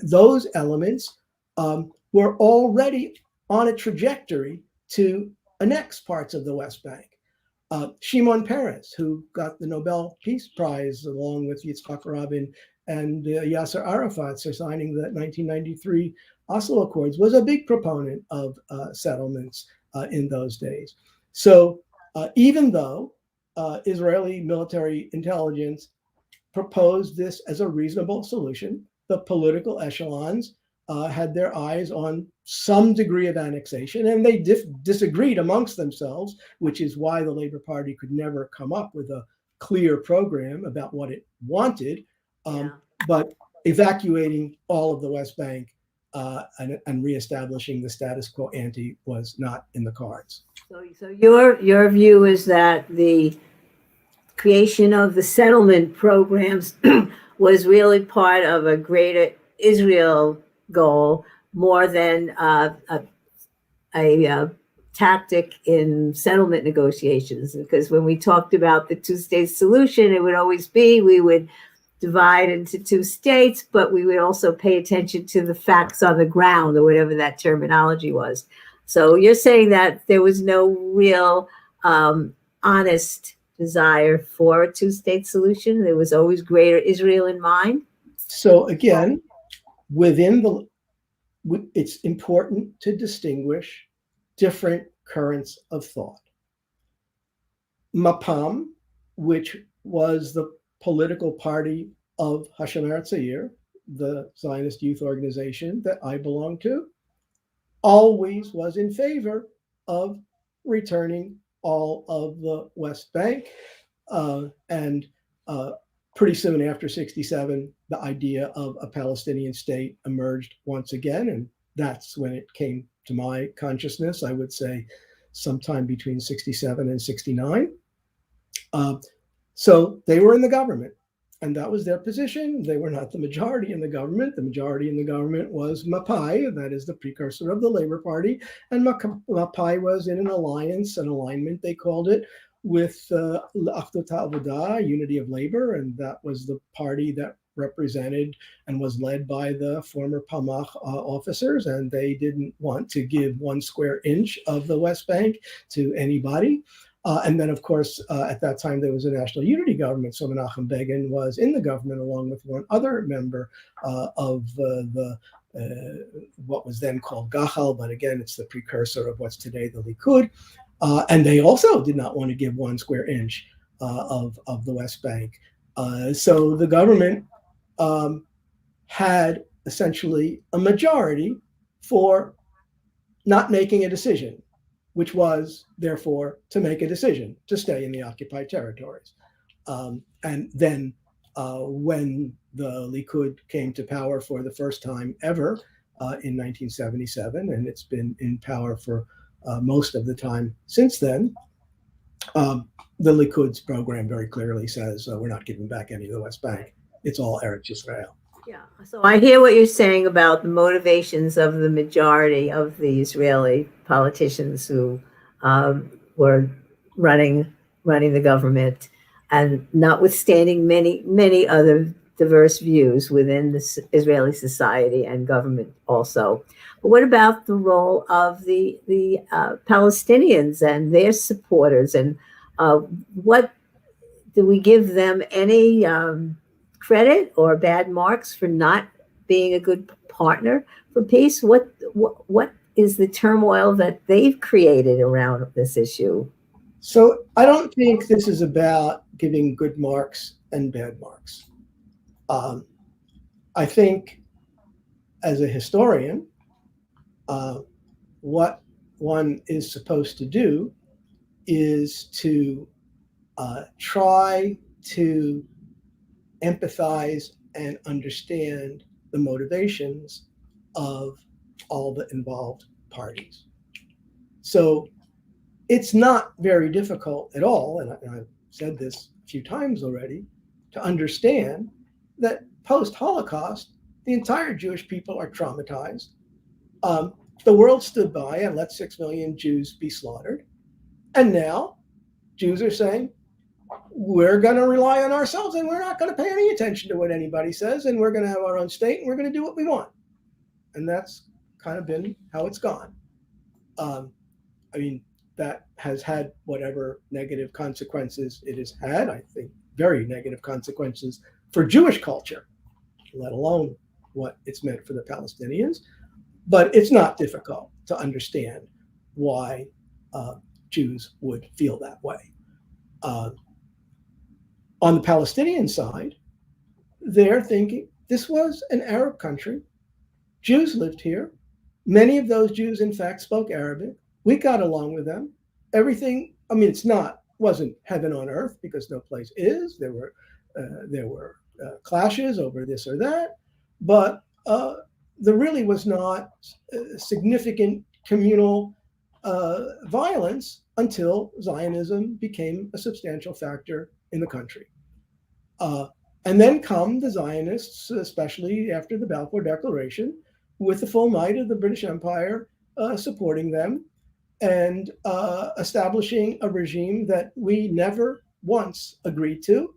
Those elements were already on a trajectory to annex parts of the West Bank. Shimon Peres, who got the Nobel Peace Prize along with Yitzhak Rabin and Yasser Arafat for signing the 1993 Oslo Accords, was a big proponent of settlements in those days. So even though Israeli military intelligence proposed this as a reasonable solution, the political echelons had their eyes on some degree of annexation, and they disagreed amongst themselves, which is why the Labor Party could never come up with a clear program about what it wanted. But evacuating all of the West Bank and reestablishing the status quo ante was not in the cards. So your view is that the creation of the settlement programs was really part of a greater Israel goal more than a tactic in settlement negotiations. Because when we talked about the two-state solution, it would always be we would divide into two states, but we would also pay attention to the facts on the ground, or whatever that terminology was. So you're saying that there was no real honest desire for a two-state solution. There was always greater Israel in mind. So again, it's important to distinguish different currents of thought. Mapam, which was the political party of Hashomer Tzair, the Zionist youth organization that I belong to, always was in favor of returning all of the West Bank. And pretty soon after 67, the idea of a Palestinian state emerged once again. And that's when it came to my consciousness, I would say sometime between 67 and 69. So they were in the government, and that was their position. They were not the majority in the government. The majority in the government was Mapai, that is the precursor of the Labor Party. And Mapai was in an alignment, they called it, with Achdut HaAvodah, Unity of Labor, and that was the party that represented and was led by the former Palmach officers, and they didn't want to give 1 square inch of the West Bank to anybody. And then, of course, at that time, there was a national unity government. So Menachem Begin was in the government along with one other member of what was then called Gachal, but again, it's the precursor of what's today the Likud. And they also did not want to give 1 square inch of the West Bank. So the government had essentially a majority for not making a decision, which was, therefore, to make a decision to stay in the occupied territories. And then when the Likud came to power for the first time ever in 1977, and it's been in power for most of the time since then. The Likud's program very clearly says we're not giving back any of the West Bank. It's all Eretz Yisrael. Yeah. So I hear what you're saying about the motivations of the majority of the Israeli politicians who were running the government, and notwithstanding many other diverse views within the Israeli society and government also. But what about the role of the Palestinians and their supporters, and what do we give them any credit or bad marks for not being a good partner for peace? What is the turmoil that they've created around this issue? So I don't think this is about giving good marks and bad marks. I think as a historian, what one is supposed to do is to try to empathize and understand the motivations of all the involved parties. So it's not very difficult at all, and I've said this a few times already, to understand that post-Holocaust, the entire Jewish people are traumatized. The world stood by and let 6 million Jews be slaughtered. And now Jews are saying, we're going to rely on ourselves and we're not going to pay any attention to what anybody says, and we're going to have our own state and we're going to do what we want. And that's kind of been how it's gone. I mean, that has had whatever negative consequences it has had, I think very negative consequences for Jewish culture, let alone what it's meant for the Palestinians. But it's not difficult to understand why Jews would feel that way. On the Palestinian side, they're thinking this was an Arab country. Jews lived here. Many of those Jews, in fact, spoke Arabic. We got along with them. Everything, I mean, wasn't heaven on earth, because no place is. There were clashes over this or that, but there really was not significant communal violence until Zionism became a substantial factor in the country. And then come the Zionists, especially after the Balfour Declaration, with the full might of the British Empire supporting them and establishing a regime that we never once agreed to.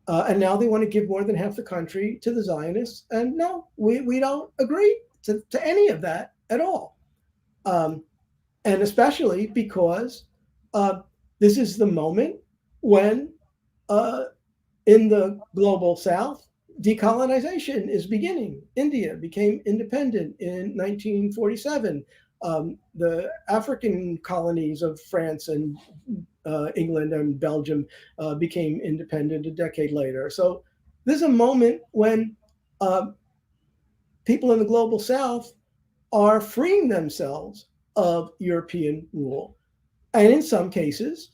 And now they want to give more than half the country to the Zionists. And no, we don't agree to any of that at all. And especially because this is the moment when in the global South, decolonization is beginning. India became independent in 1947. The African colonies of France and England and Belgium became independent a decade later. So this is a moment when people in the global South are freeing themselves of European rule. And in some cases,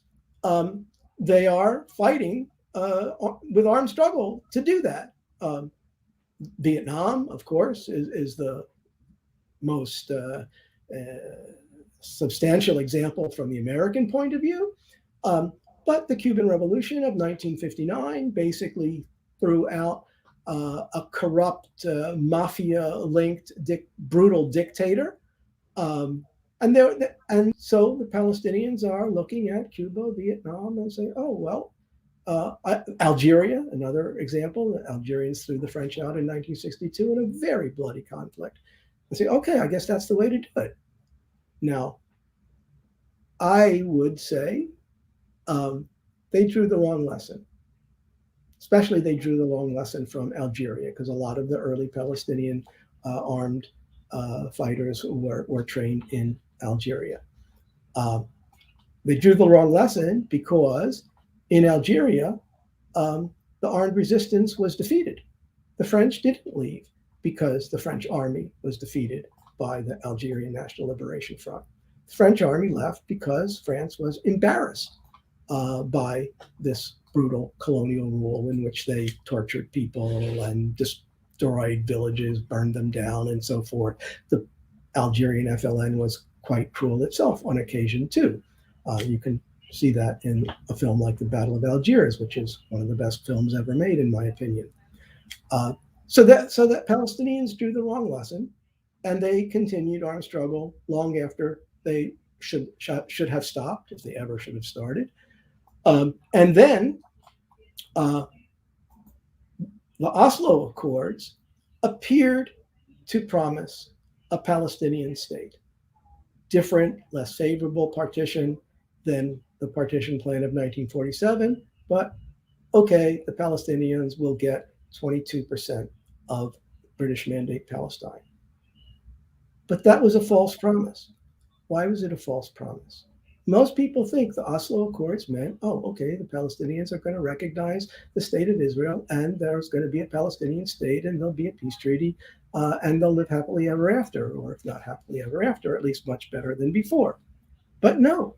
they are fighting with armed struggle to do that. Vietnam, of course, is the most substantial example from the American point of view. But the Cuban Revolution of 1959 basically threw out a corrupt, mafia-linked, brutal dictator. And so the Palestinians are looking at Cuba, Vietnam, and say, oh, well, Algeria, another example. The Algerians threw the French out in 1962 in a very bloody conflict. And say, okay, I guess that's the way to do it. Now, I would say they drew the wrong lesson. Especially they drew the wrong lesson from Algeria, because a lot of the early Palestinian armed fighters were trained in Algeria. They drew the wrong lesson because in Algeria, the armed resistance was defeated. The French didn't leave because the French army was defeated by the Algerian National Liberation Front. The French army left because France was embarrassed by this brutal colonial rule in which they tortured people and destroyed villages, burned them down, and so forth. The Algerian FLN was quite cruel itself on occasion too. You can see that in a film like The Battle of Algiers, which is one of the best films ever made, in my opinion. So that Palestinians drew the wrong lesson, and they continued armed struggle long after they should have stopped, if they ever should have started. And then the Oslo Accords appeared to promise a Palestinian state, different, less favorable partition than the partition plan of 1947, but okay, the Palestinians will get 22% of British Mandate Palestine. But that was a false promise. Why was it a false promise? Most people think the Oslo Accords meant, oh, okay, the Palestinians are going to recognize the state of Israel, and there's going to be a Palestinian state, and there'll be a peace treaty, and they'll live happily ever after, or if not happily ever after, at least much better than before. But no,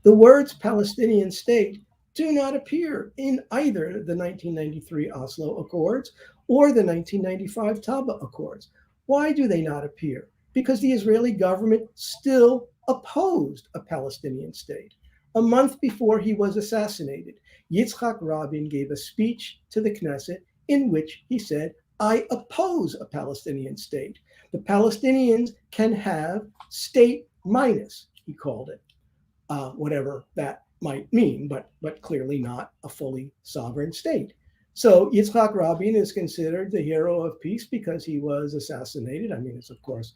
the words Palestinian state do not appear in either the 1993 Oslo Accords or the 1995 Taba Accords. Why do they not appear? Because the Israeli government still opposed a Palestinian state. A month before he was assassinated, Yitzhak Rabin gave a speech to the Knesset in which he said, I oppose a Palestinian state. The Palestinians can have state minus, he called it, whatever that might mean, but clearly not a fully sovereign state. So Yitzhak Rabin is considered the hero of peace because he was assassinated. I mean, it's of course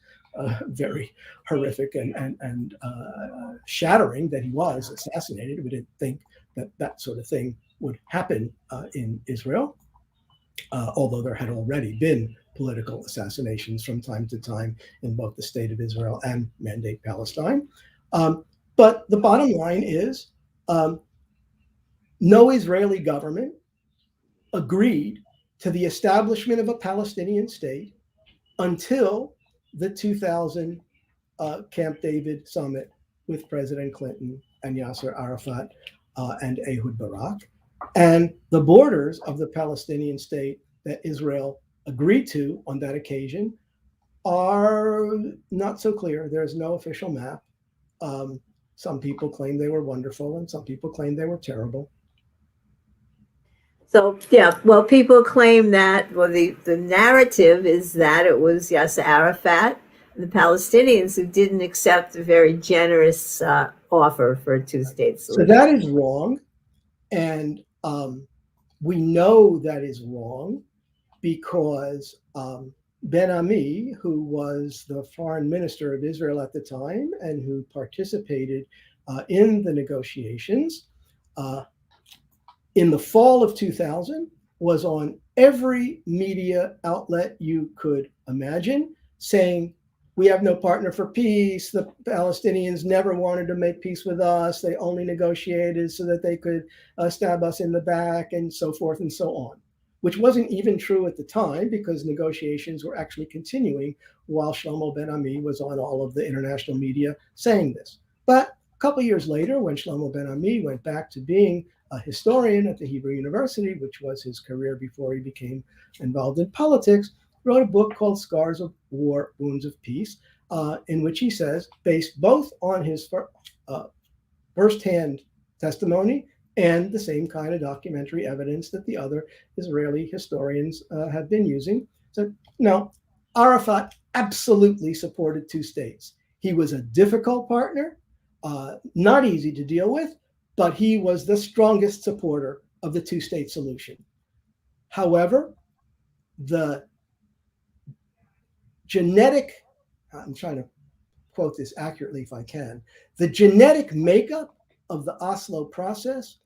very horrific and shattering that he was assassinated. We didn't think that that sort of thing would happen in Israel, although there had already been political assassinations from time to time in both the state of Israel and Mandate Palestine. But the bottom line is no Israeli government agreed to the establishment of a Palestinian state until the 2000 Camp David summit with President Clinton and Yasser Arafat and Ehud Barak. And the borders of the Palestinian state that Israel agreed to on that occasion are not so clear. There's no official map. Some people claim they were wonderful and some people claim they were terrible. So, yeah, well, people claim that, well, the narrative is that it was Yasser Arafat, the Palestinians, who didn't accept a very generous offer for a two-state solution. So that is wrong. And we know that is wrong because Ben Ami, who was the foreign minister of Israel at the time and who participated in the negotiations, in the fall of 2000, was on every media outlet you could imagine, saying, we have no partner for peace. The Palestinians never wanted to make peace with us. They only negotiated so that they could stab us in the back, and so forth and so on, which wasn't even true at the time because negotiations were actually continuing while Shlomo Ben Ami was on all of the international media saying this. But a couple of years later, when Shlomo Ben Ami went back to being a historian at the Hebrew University, which was his career before he became involved in politics, wrote a book called Scars of War, Wounds of Peace, in which he says, based both on his firsthand testimony and the same kind of documentary evidence that the other Israeli historians have been using, said, no, Arafat absolutely supported two states. He was a difficult partner, not easy to deal with, but he was the strongest supporter of the two-state solution. However, the genetic, I'm trying to quote this accurately if I can, the genetic makeup of the Oslo process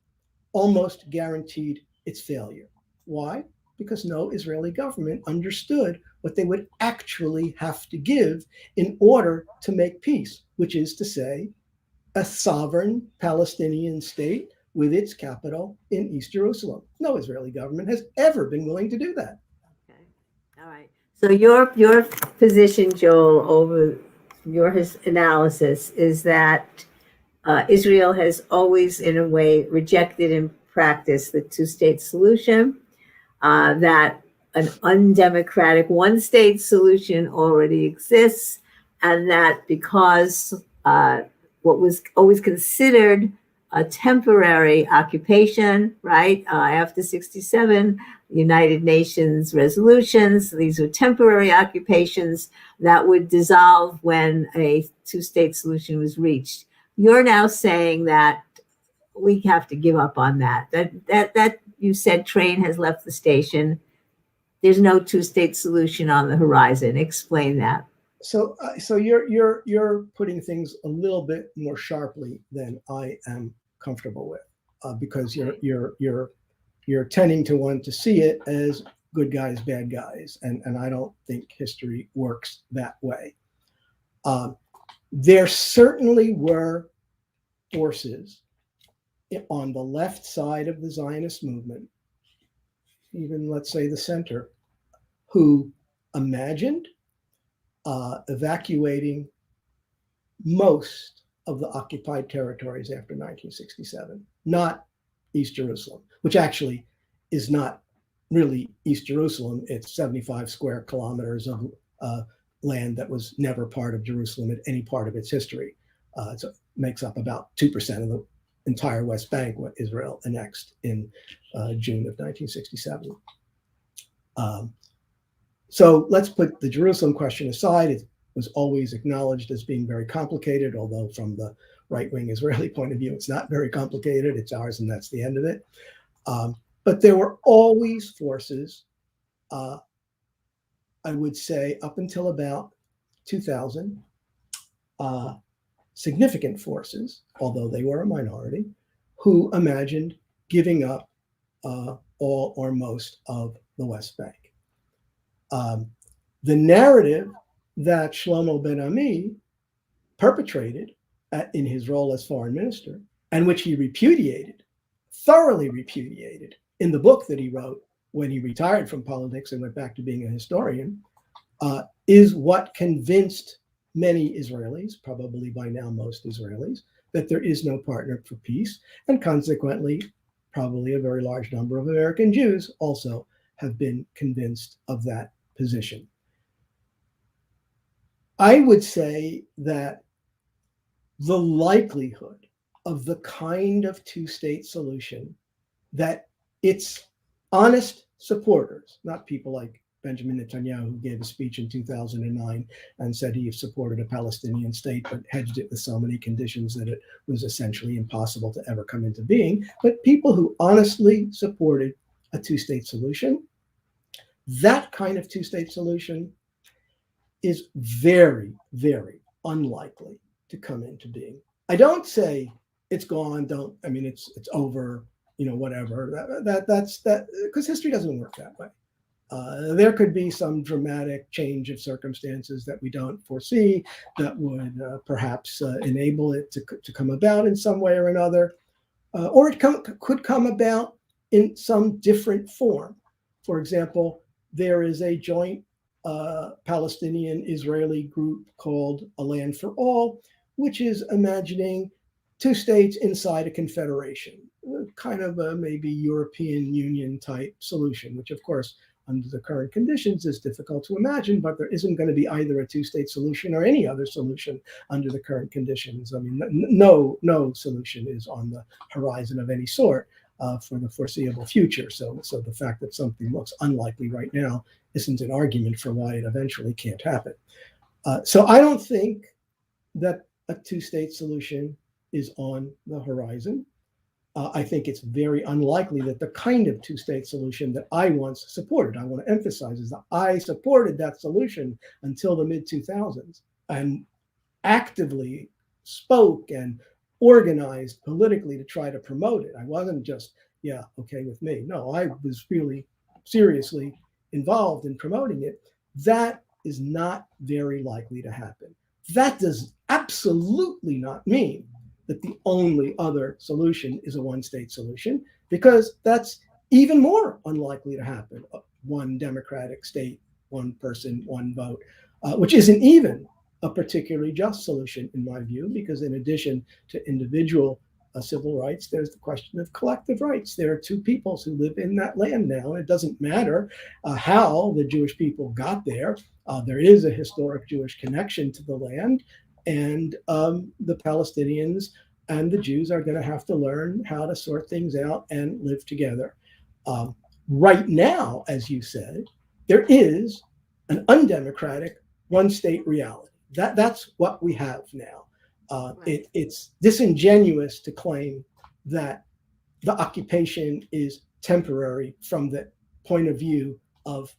almost guaranteed its failure. Why? Because no Israeli government understood what they would actually have to give in order to make peace, which is to say, a sovereign Palestinian state with its capital in East Jerusalem. No Israeli government has ever been willing to do that. Okay, all right. So your position, Joel, over your analysis is that Israel has always, in a way, rejected and practice the two-state solution, that an undemocratic one-state solution already exists, and that because what was always considered a temporary occupation, right, after 67, United Nations resolutions, these were temporary occupations that would dissolve when a two-state solution was reached. You're now saying that we have to give up on that. That you said train has left the station. There's no two-state solution on the horizon. Explain that. So you're putting things a little bit more sharply than I am comfortable with, because you're tending to want to see it as good guys, bad guys, and I don't think history works that way. There certainly were forces on the left side of the Zionist movement, even let's say the center, who imagined evacuating most of the occupied territories after 1967, not East Jerusalem, which actually is not really East Jerusalem. It's 75 square kilometers of land that was never part of Jerusalem at any part of its history. It makes up about 2% of the entire West Bank, what Israel annexed in June of 1967. So let's put the Jerusalem question aside. It was always acknowledged as being very complicated, although from the right-wing Israeli point of view, it's not very complicated. It's ours, and that's the end of it. But there were always forces, I would say, up until about 2000, significant forces, although they were a minority, who imagined giving up all or most of the West Bank. The narrative that Shlomo Ben Ami perpetrated in his role as foreign minister, and which he repudiated, thoroughly repudiated, in the book that he wrote when he retired from politics and went back to being a historian, is what convinced many Israelis, probably by now most Israelis, that there is no partner for peace, and consequently, probably a very large number of American Jews also have been convinced of that position. I would say that the likelihood of the kind of two-state solution that its honest supporters, not people like Benjamin Netanyahu, who gave a speech in 2009 and said he supported a Palestinian state, but hedged it with so many conditions that it was essentially impossible to ever come into being, but people who honestly supported a two-state solution. That kind of two-state solution is very, very unlikely to come into being. I don't say it's gone, it's over, whatever. That's because history doesn't work that way. There could be some dramatic change of circumstances that we don't foresee that would perhaps enable it to come about in some way or another, or it could come about in some different form. For example, there is a joint Palestinian-Israeli group called A Land for All, which is imagining two states inside a confederation, kind of a maybe European Union type solution, which of course, under the current conditions is difficult to imagine, but there isn't going to be either a two-state solution or any other solution under the current conditions. I mean, no solution is on the horizon of any sort for the foreseeable future. So the fact that something looks unlikely right now isn't an argument for why it eventually can't happen. So I don't think that a two-state solution is on the horizon. I think it's very unlikely that the kind of two-state solution that I once supported, I want to emphasize, is that I supported that solution until the mid-2000s and actively spoke and organized politically to try to promote it. I wasn't just, yeah, okay with me. No, I was really seriously involved in promoting it. That is not very likely to happen. That does absolutely not mean that the only other solution is a one-state solution, because that's even more unlikely to happen. One democratic state, one person, one vote, which isn't even a particularly just solution in my view, because in addition to individual civil rights, there's the question of collective rights. There are two peoples who live in that land now, and it doesn't matter how the Jewish people got there. There is a historic Jewish connection to the land, and the Palestinians and the Jews are going to have to learn how to sort things out and live together. Right now, as you said, there is an undemocratic one-state reality. That's what we have now. It's disingenuous to claim that the occupation is temporary from the point of view of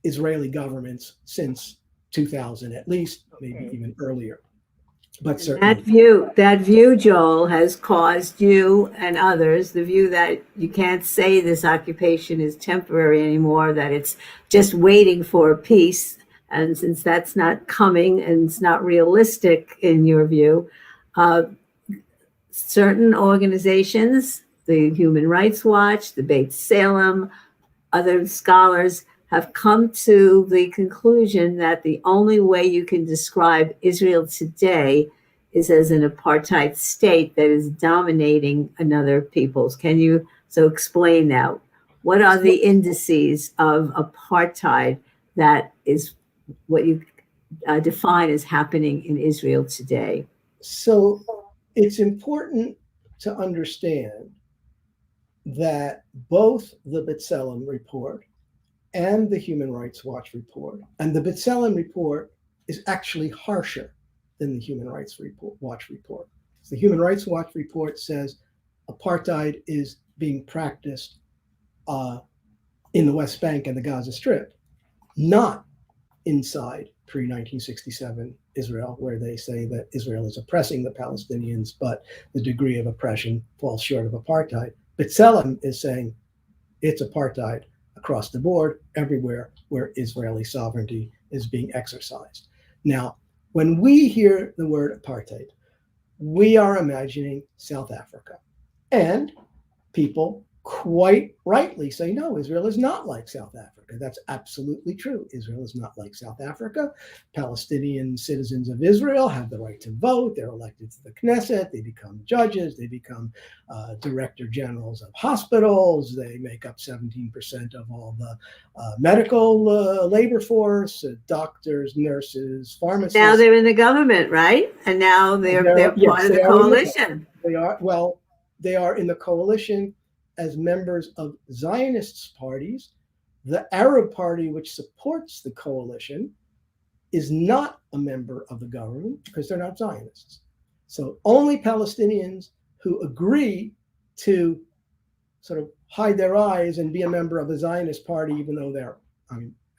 Israeli governments since 2000, at least, maybe even earlier. But certainly that view, Joel, has caused you and others the view that you can't say this occupation is temporary anymore, that it's just waiting for peace. And since that's not coming and it's not realistic in your view, certain organizations, the Human Rights Watch, the Beit Salem, other scholars have come to the conclusion that the only way you can describe Israel today is as an apartheid state that is dominating another people's. Can you explain that? What are the indices of apartheid that is what you define as happening in Israel today? So it's important to understand that both the B'Tselem report and the Human Rights Watch report, and the B'Tselem report is actually harsher than the Human Rights Watch report. The Human Rights Watch report says apartheid is being practiced in the West Bank and the Gaza Strip, not inside pre-1967 Israel, where they say that Israel is oppressing the Palestinians, but the degree of oppression falls short of apartheid. B'Tselem is saying it's apartheid across the board, everywhere where Israeli sovereignty is being exercised. Now, when we hear the word apartheid, we are imagining South Africa. And people quite rightly say, no, Israel is not like South Africa. That's absolutely true. Israel is not like South Africa. Palestinian citizens of Israel have the right to vote. They're elected to the Knesset. They become judges. They become director generals of hospitals. They make up 17% of all the medical labor force, doctors, nurses, pharmacists. Now they're in the government, right? And now they're part of the coalition. They are in the coalition as members of Zionist parties. The Arab Party, which supports the coalition, is not a member of the government because they're not Zionists. So only Palestinians who agree to sort of hide their eyes and be a member of the Zionist party, even though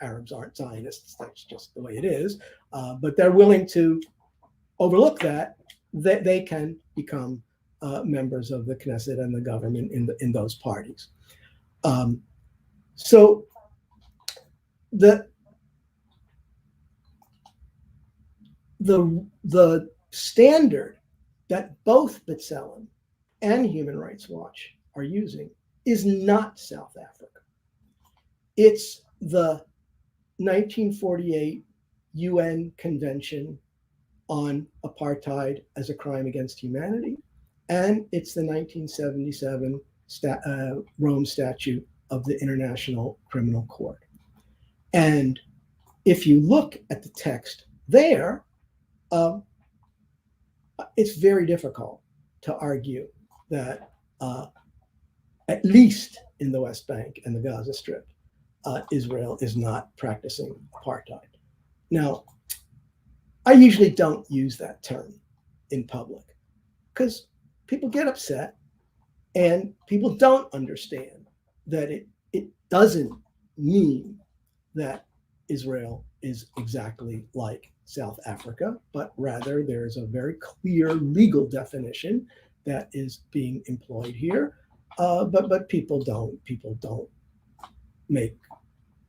Arabs aren't Zionists, that's just the way it is, but they're willing to overlook that they can become members of the Knesset and the government in those parties. So the standard that both B'Tselem and Human Rights Watch are using is not South Africa. It's the 1948 UN Convention on Apartheid as a Crime Against Humanity, and it's the 1977 Rome Statute of the International Criminal Court. And if you look at the text there, it's very difficult to argue that at least in the West Bank and the Gaza Strip, Israel is not practicing apartheid. Now, I usually don't use that term in public because people get upset and people don't understand that it doesn't mean that Israel is exactly like South Africa, but rather there's a very clear legal definition that is being employed here. But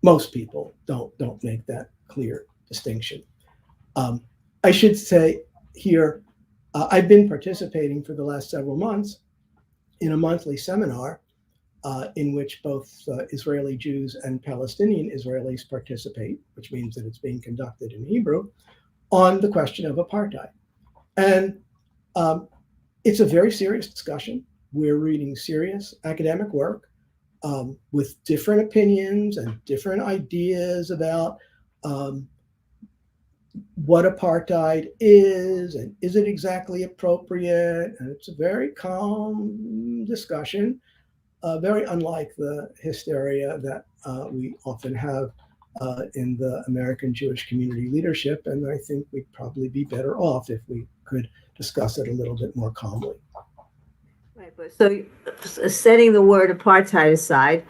most people don't make that clear distinction. I should say here, I've been participating for the last several months in a monthly seminar in which both Israeli Jews and Palestinian Israelis participate, which means that it's being conducted in Hebrew, on the question of apartheid. And It's a very serious discussion. We're reading serious academic work with different opinions and different ideas about what apartheid is and is it exactly appropriate. And it's a very calm discussion, very unlike the hysteria that we often have in the American Jewish community leadership. And I think we'd probably be better off if we could discuss it a little bit more calmly. Right, but so setting the word apartheid aside,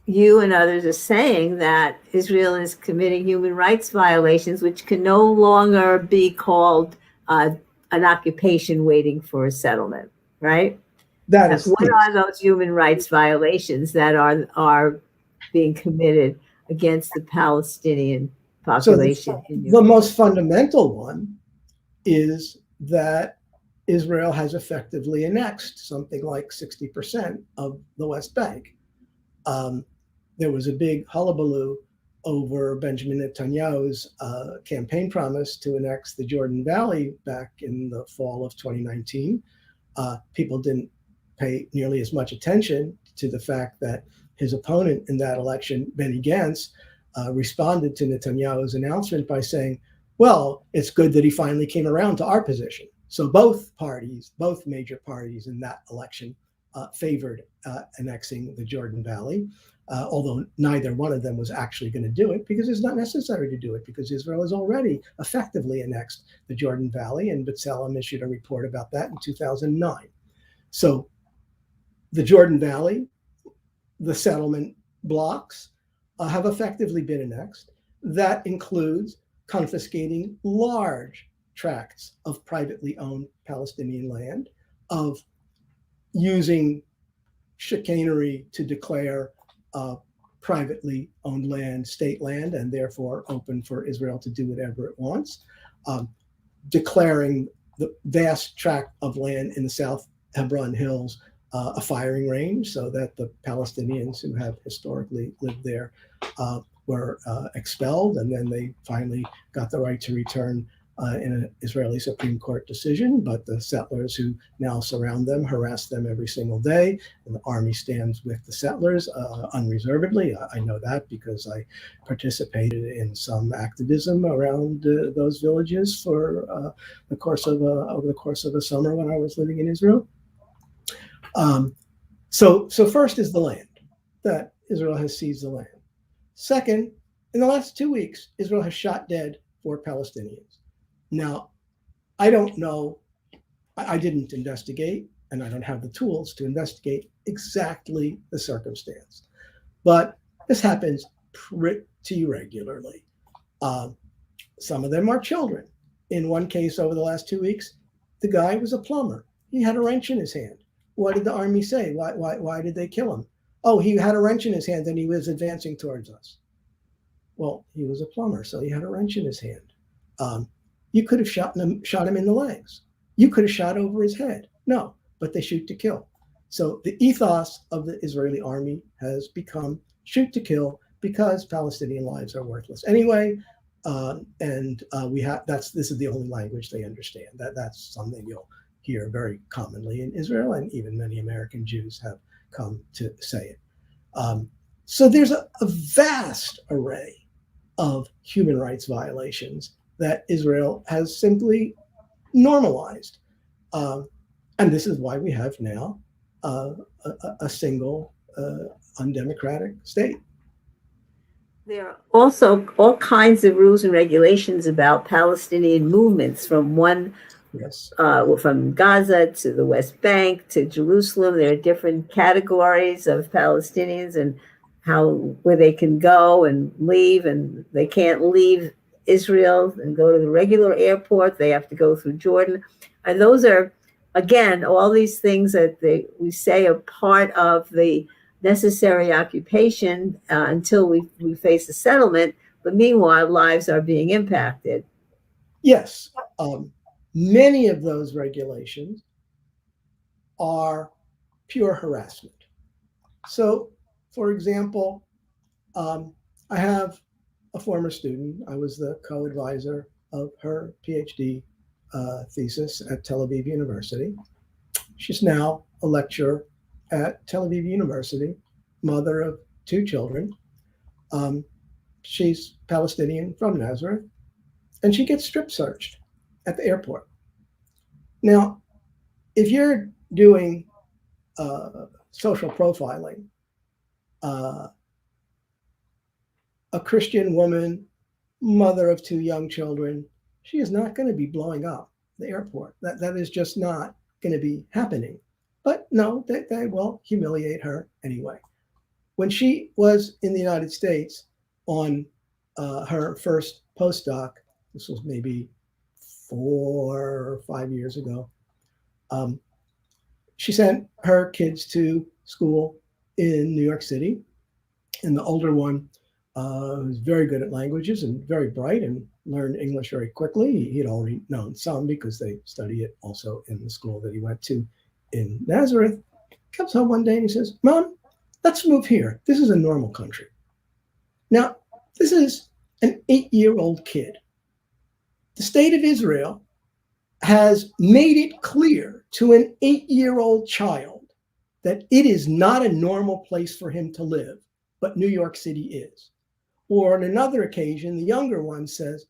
you and others are saying that Israel is committing human rights violations, which can no longer be called an occupation waiting for a settlement, right? That is, what are those human rights violations that are being committed against the Palestinian population? So the most fundamental one is that Israel has effectively annexed something like 60% of the West Bank. There was a big hullabaloo over Benjamin Netanyahu's campaign promise to annex the Jordan Valley back in the fall of 2019. People didn't pay nearly as much attention to the fact that his opponent in that election, Benny Gantz, responded to Netanyahu's announcement by saying, well, it's good that he finally came around to our position. So both major parties in that election favored annexing the Jordan Valley, although neither one of them was actually going to do it because it's not necessary to do it because Israel has already effectively annexed the Jordan Valley, and B'Tselem issued a report about that in 2009. So the Jordan Valley, the settlement blocks have effectively been annexed. That includes confiscating large tracts of privately owned Palestinian land, of using chicanery to declare privately owned land state land and therefore open for Israel to do whatever it wants, declaring the vast tract of land in the South Hebron Hills a firing range so that the Palestinians who have historically lived there were expelled, and then they finally got the right to return in an Israeli Supreme Court decision. But the settlers who now surround them harass them every single day, and the army stands with the settlers unreservedly. I know that because I participated in some activism around those villages for over the course of a summer when I was living in Israel. So first is the land, that Israel has seized the land. Second, in the last 2 weeks, Israel has shot dead 4 Palestinians. Now, I don't know, I didn't investigate, and I don't have the tools to investigate exactly the circumstance, but this happens pretty regularly. Some of them are children. In one case over the last 2 weeks, the guy was a plumber. He had a wrench in his hand. What did the army say? Why did they kill him? Oh, he had a wrench in his hand and he was advancing towards us. Well, he was a plumber, so he had a wrench in his hand. You could have shot him in the legs. You could have shot over his head. No, but they shoot to kill. So the ethos of the Israeli army has become shoot to kill because Palestinian lives are worthless anyway. This is the only language they understand. That's something you'll hear very commonly in Israel, and even many American Jews have come to say it. So there's a vast array of human rights violations that Israel has simply normalized. And this is why we have now a single undemocratic state. There are also all kinds of rules and regulations about Palestinian movements from from Gaza to the West Bank to Jerusalem. There are different categories of Palestinians and where they can go and leave, and they can't leave Israel and go to the regular airport. They have to go through Jordan. And those are, again, all these things that we say are part of the necessary occupation until we face a settlement. But meanwhile, lives are being impacted. Yes. Many of those regulations are pure harassment. So, for example, I have a former student. I was the co-advisor of her PhD thesis at Tel Aviv University. She's now a lecturer at Tel Aviv University, mother of 2 children. She's Palestinian from Nazareth, and she gets strip searched at the airport. Now, if you're doing social profiling, a Christian woman, mother of 2 young children, she is not going to be blowing up the airport. That is just not going to be happening. But no, they will humiliate her anyway. When she was in the United States on her first postdoc, this was maybe 4 or 5 years ago, she sent her kids to school in New York City. And the older one was very good at languages and very bright and learned English very quickly. He'd already known some because they study it also in the school that he went to in Nazareth. Comes home one day and he says, "Mom, let's move here. This is a normal country." Now, this is an 8-year-old kid. The state of Israel has made it clear to an 8-year-old child that it is not a normal place for him to live, but New York City is. Or on another occasion, the younger one says,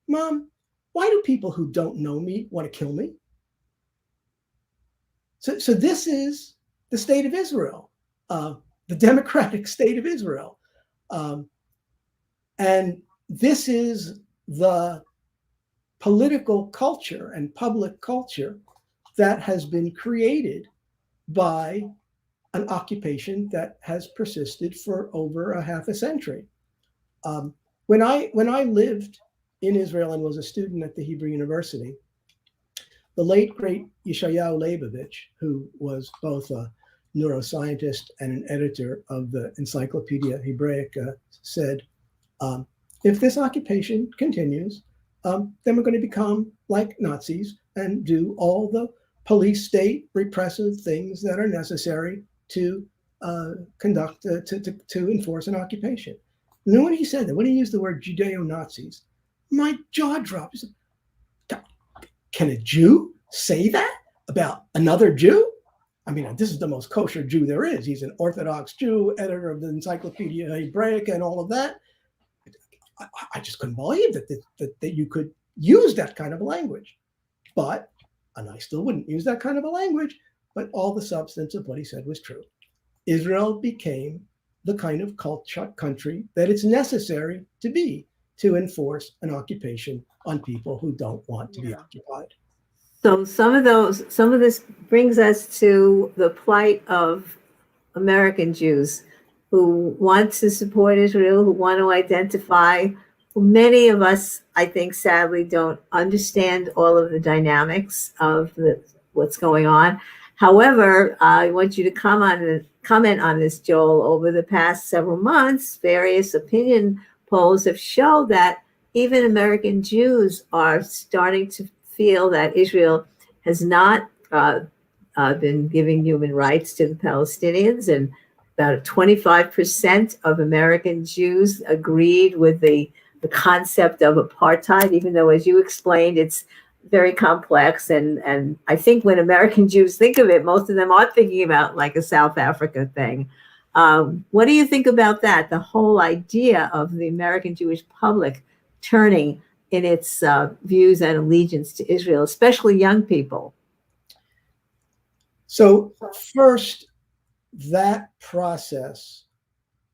"Mom, why do people who don't know me want to kill me?" So this is the state of Israel, the democratic state of Israel. And this is the political culture and public culture that has been created by an occupation that has persisted for over a half a century. When I lived in Israel and was a student at the Hebrew University, the late, great Yeshayahu Leibovich, who was both a neuroscientist and an editor of the Encyclopedia Hebraica, said, if this occupation continues, then we're going to become like Nazis and do all the police state repressive things that are necessary to enforce an occupation. And then when he said that, when he used the word Judeo-Nazis, my jaw dropped. He said, "Can a Jew say that about another Jew?" I mean, this is the most kosher Jew there is. He's an Orthodox Jew, editor of the Encyclopedia Hebraica and all of that. I just couldn't believe that you could use that kind of language. And I still wouldn't use that kind of a language, but all the substance of what he said was true. Israel became the kind of country that it's necessary to be to enforce an occupation on people who don't want to be occupied. So some of this brings us to the plight of American Jews who want to support Israel, who want to identify. Many of us, I think, sadly, don't understand all of the dynamics of what's going on. However, I want you to comment on this, Joel. Over the past several months, various opinion polls have shown that even American Jews are starting to feel that Israel has not been giving human rights to the Palestinians, and about 25% of American Jews agreed with the concept of apartheid, even though, as you explained, it's very complex. And I think when American Jews think of it, most of them are thinking about like a South Africa thing. What do you think about that? The whole idea of the American Jewish public turning in its views and allegiance to Israel, especially young people? So first, that process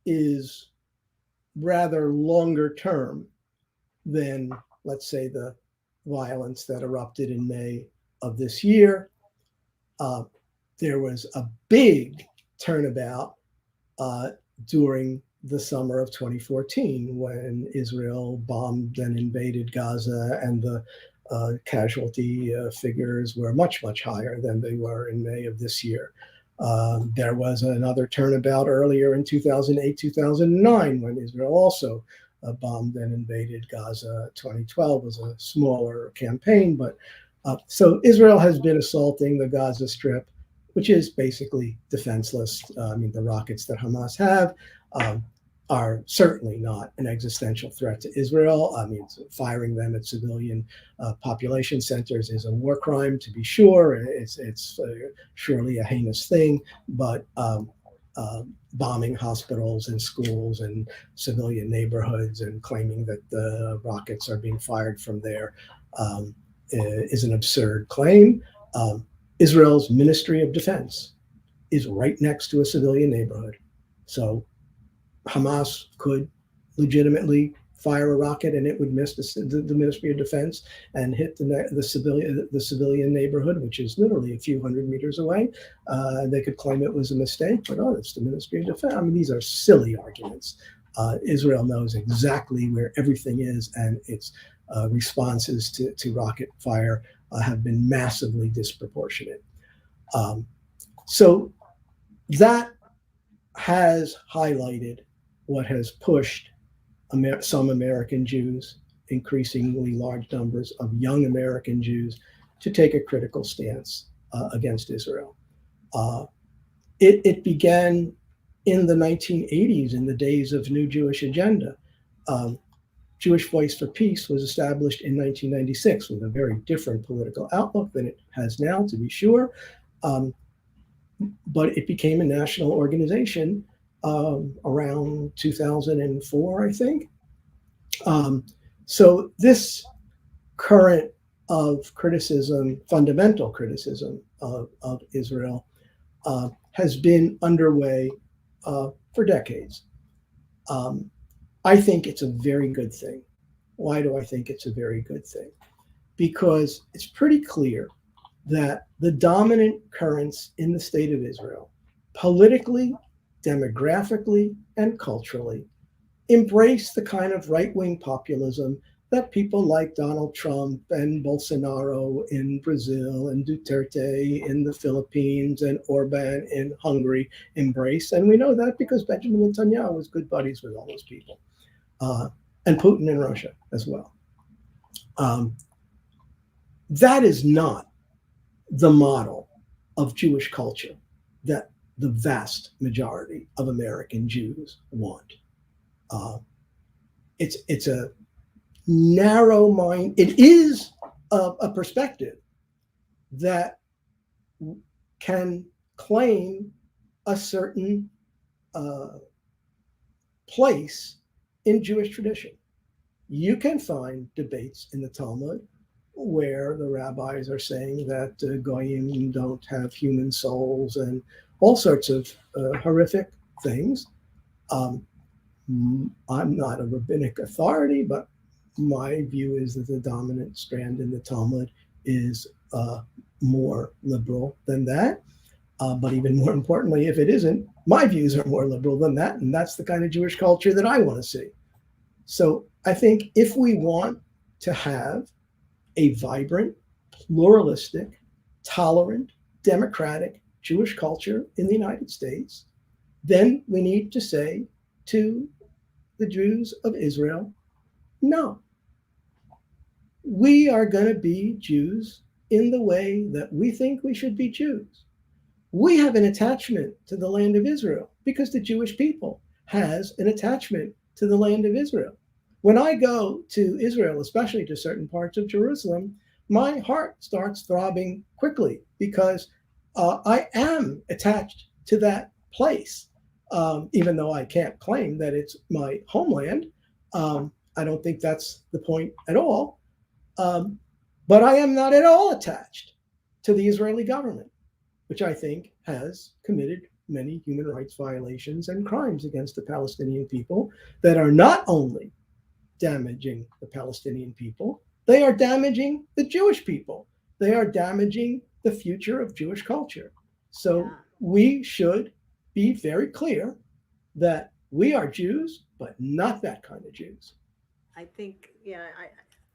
is rather longer term than, let's say, the violence that erupted in May of this year. There was a big turnabout during the summer of 2014 when Israel bombed and invaded Gaza, and the casualty figures were much, much higher than they were in May of this year. There was another turnabout earlier in 2008, 2009, when Israel also bombed and invaded Gaza. 2012 was a smaller campaign, but so Israel has been assaulting the Gaza Strip, which is basically defenseless. I mean, the rockets that Hamas have, are certainly not an existential threat to Israel. I mean, firing them at civilian population centers is a war crime, to be sure. It's surely a heinous thing, but bombing hospitals and schools and civilian neighborhoods and claiming that the rockets are being fired from there is an absurd claim. Israel's Ministry of Defense is right next to a civilian neighborhood. So Hamas could legitimately fire a rocket and it would miss the Ministry of Defense and hit the civilian neighborhood, which is literally a few hundred meters away. They could claim it was a mistake, but it's the Ministry of Defense. I mean, these are silly arguments. Israel knows exactly where everything is, and its responses to rocket fire have been massively disproportionate. So that has highlighted what has pushed some American Jews, increasingly large numbers of young American Jews, to take a critical stance against Israel. It began in the 1980s, in the days of New Jewish Agenda. Jewish Voice for Peace was established in 1996 with a very different political outlook than it has now, to be sure. But it became a national organization around 2004, I think. So this current of criticism, fundamental criticism of Israel, has been underway for decades. I think it's a very good thing. Why do I think it's a very good thing? Because it's pretty clear that the dominant currents in the state of Israel, politically, demographically, and culturally, embrace the kind of right-wing populism that people like Donald Trump and Bolsonaro in Brazil and Duterte in the Philippines and Orban in Hungary embrace. And we know that because Benjamin Netanyahu was good buddies with all those people, and Putin in Russia as well. That is not the model of Jewish culture that the vast majority of American Jews want. It's a narrow mind. It is a perspective that can claim a certain place in Jewish tradition. You can find debates in the Talmud where the rabbis are saying that goyim don't have human souls and all sorts of horrific things. I'm not a rabbinic authority, but my view is that the dominant strand in the Talmud is more liberal than that. But even more importantly, if it isn't, my views are more liberal than that. And that's the kind of Jewish culture that I want to see. So I think if we want to have a vibrant, pluralistic, tolerant, democratic Jewish culture in the United States, then we need to say to the Jews of Israel, no, we are going to be Jews in the way that we think we should be Jews. We have an attachment to the land of Israel because the Jewish people has an attachment to the land of Israel. When I go to Israel, especially to certain parts of Jerusalem, my heart starts throbbing quickly because I am attached to that place, even though I can't claim that it's my homeland. I don't think that's the point at all. But I am not at all attached to the Israeli government, which I think has committed many human rights violations and crimes against the Palestinian people that are not only damaging the Palestinian people, they are damaging the Jewish people. They are damaging the future of Jewish culture. So we should be very clear that we are Jews, but not that kind of Jews. I think,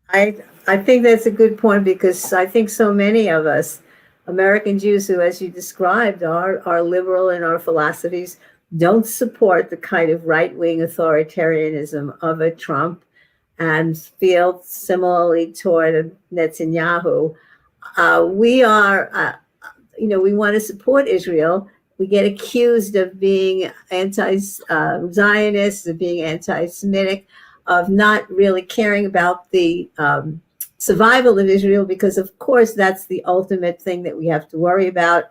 I think that's a good point, because I think so many of us, American Jews who, as you described, are liberal in our philosophies, don't support the kind of right-wing authoritarianism of a Trump and feel similarly toward Netanyahu. We are, we want to support Israel we get accused of being anti-Zionist, of being anti-Semitic, of not really caring about the survival of Israel, because of course that's the ultimate thing that we have to worry about.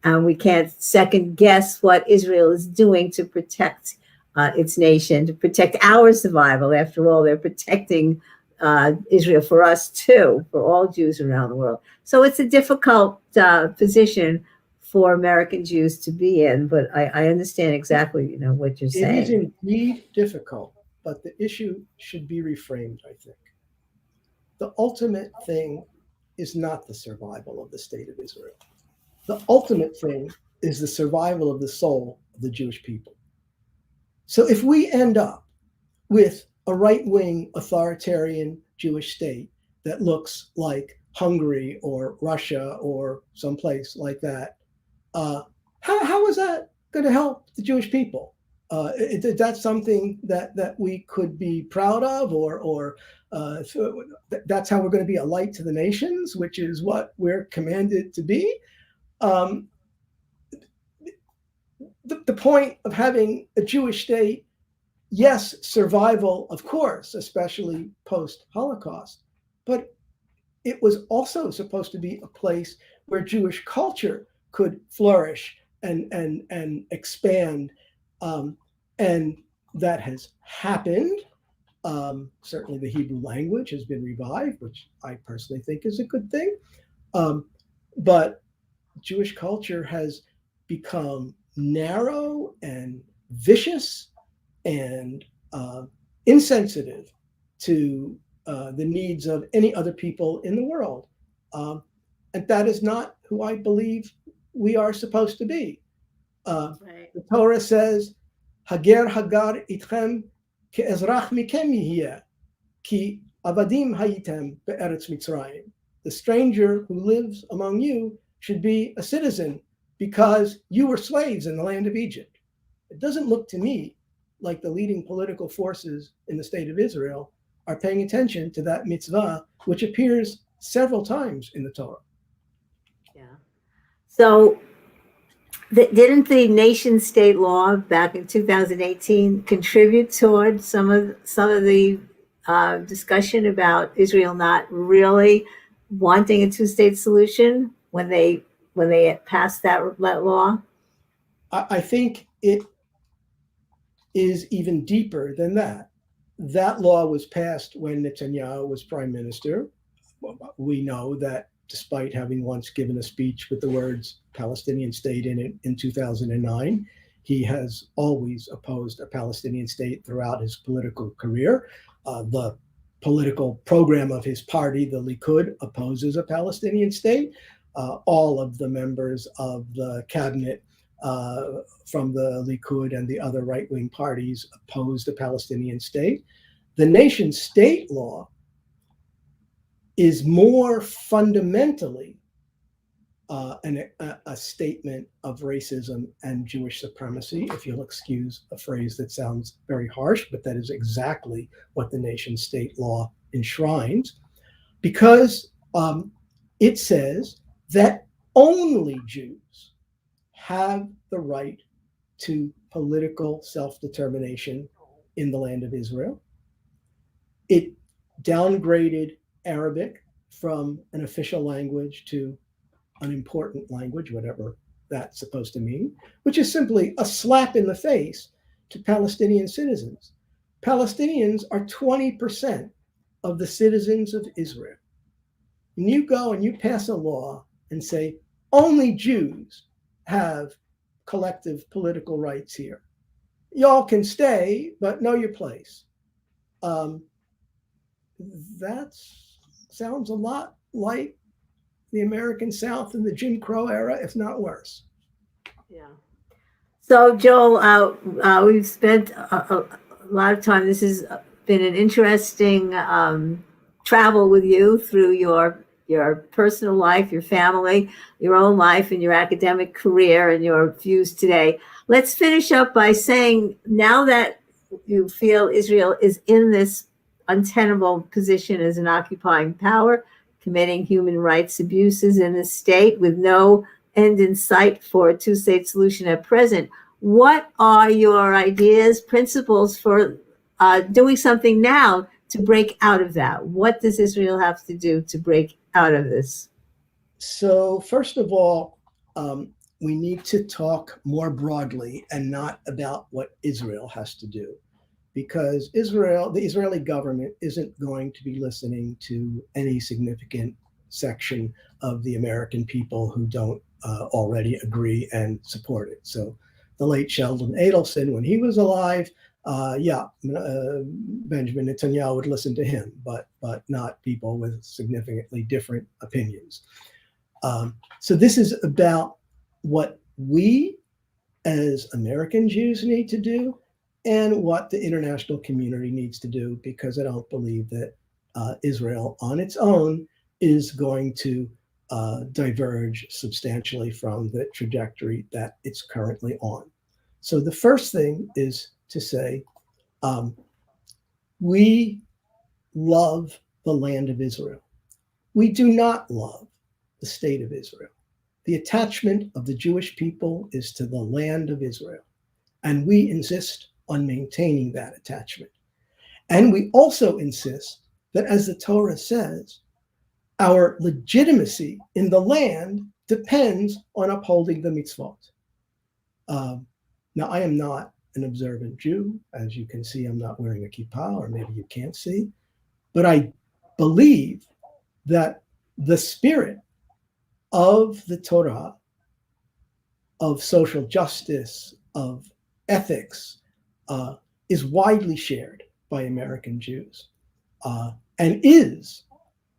And we can't second guess what Israel is doing to protect its nation, to protect our survival. After all, they're protecting Israel for us too, for all Jews around the world. So it's a difficult position for American Jews to be in, but I understand exactly, what you're saying. It is indeed difficult, but the issue should be reframed, I think. The ultimate thing is not the survival of the state of Israel. The ultimate thing is the survival of the soul of the Jewish people. So if we end up with a right-wing authoritarian Jewish state that looks like Hungary or Russia or someplace like that, how is that going to help the Jewish people? Is that something that we could be proud of, or that's how we're going to be a light to the nations, which is what we're commanded to be? The point of having a Jewish state, yes, survival, of course, especially post-Holocaust, but it was also supposed to be a place where Jewish culture could flourish and expand, and that has happened. Certainly the Hebrew language has been revived, which I personally think is a good thing. But Jewish culture has become narrow and vicious and insensitive to the needs of any other people in the world. And that is not who I believe we are supposed to be. Right. The Torah says, Hager Hagar itchem ke'ezrach mikem yihiyeh, ki avadim hayitem be'eretz Mitzrayim. The stranger who lives among you should be a citizen because you were slaves in the land of Egypt. It doesn't look to me like the leading political forces in the state of Israel are paying attention to that mitzvah, which appears several times in the Torah. Yeah. So didn't the nation state law back in 2018 contribute toward some of the discussion about Israel not really wanting a two-state solution when they passed that law? I think it is even deeper than that. That law was passed when Netanyahu was prime minister. We know that despite having once given a speech with the words Palestinian state in it in 2009, he has always opposed a Palestinian state throughout his political career. The political program of his party, the Likud, opposes a Palestinian state. All of the members of the cabinet from the Likud and the other right-wing parties opposed a Palestinian state. The nation state law is more fundamentally a statement of racism and Jewish supremacy, if you'll excuse a phrase that sounds very harsh, but that is exactly what the nation state law enshrines, because it says that only Jews have the right to political self-determination in the land of Israel. It downgraded Arabic from an official language to an important language, whatever that's supposed to mean, which is simply a slap in the face to Palestinian citizens. Palestinians are 20% of the citizens of Israel. And you go and you pass a law and say, only Jews have collective political rights here. Y'all can stay, but know your place. That sounds a lot like the American South in the Jim Crow era, if not worse. Yeah. So, Joel, we've spent a lot of time. This has been an interesting travel with you through your personal life, your family, your own life, and your academic career and your views today. Let's finish up by saying, now that you feel Israel is in this untenable position as an occupying power, committing human rights abuses in the state with no end in sight for a two-state solution at present. What are your ideas, principles for doing something now to break out of that? What does Israel have to do to break out of this? So, first of all, we need to talk more broadly and not about what Israel has to do, because the Israeli government isn't going to be listening to any significant section of the American people who don't already agree and support it. So the late Sheldon Adelson, when he was alive, Benjamin Netanyahu would listen to him, but not people with significantly different opinions. So this is about what we as American Jews need to do and what the international community needs to do, because I don't believe that Israel on its own is going to diverge substantially from the trajectory that it's currently on. So the first thing is to say, we love the land of Israel. We do not love the state of Israel. The attachment of the Jewish people is to the land of Israel, and we insist on maintaining that attachment. And we also insist that, as the Torah says, our legitimacy in the land depends on upholding the mitzvot. Now, I am not an observant Jew. As you can see, I'm not wearing a kippah, or maybe you can't see. But I believe that the spirit of the Torah, of social justice, of ethics, is widely shared by American Jews, and is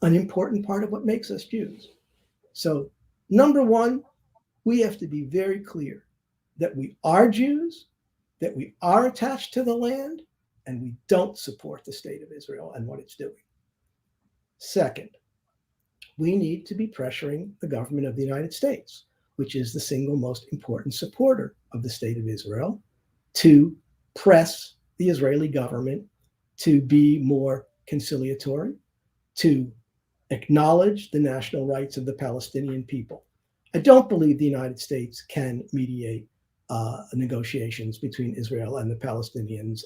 an important part of what makes us Jews. So, number one, we have to be very clear that we are Jews, that we are attached to the land, and we don't support the state of Israel and what it's doing. Second, we need to be pressuring the government of the United States, which is the single most important supporter of the state of Israel, to press the Israeli government to be more conciliatory, to acknowledge the national rights of the Palestinian people. I don't believe the United States can mediate negotiations between Israel and the Palestinians.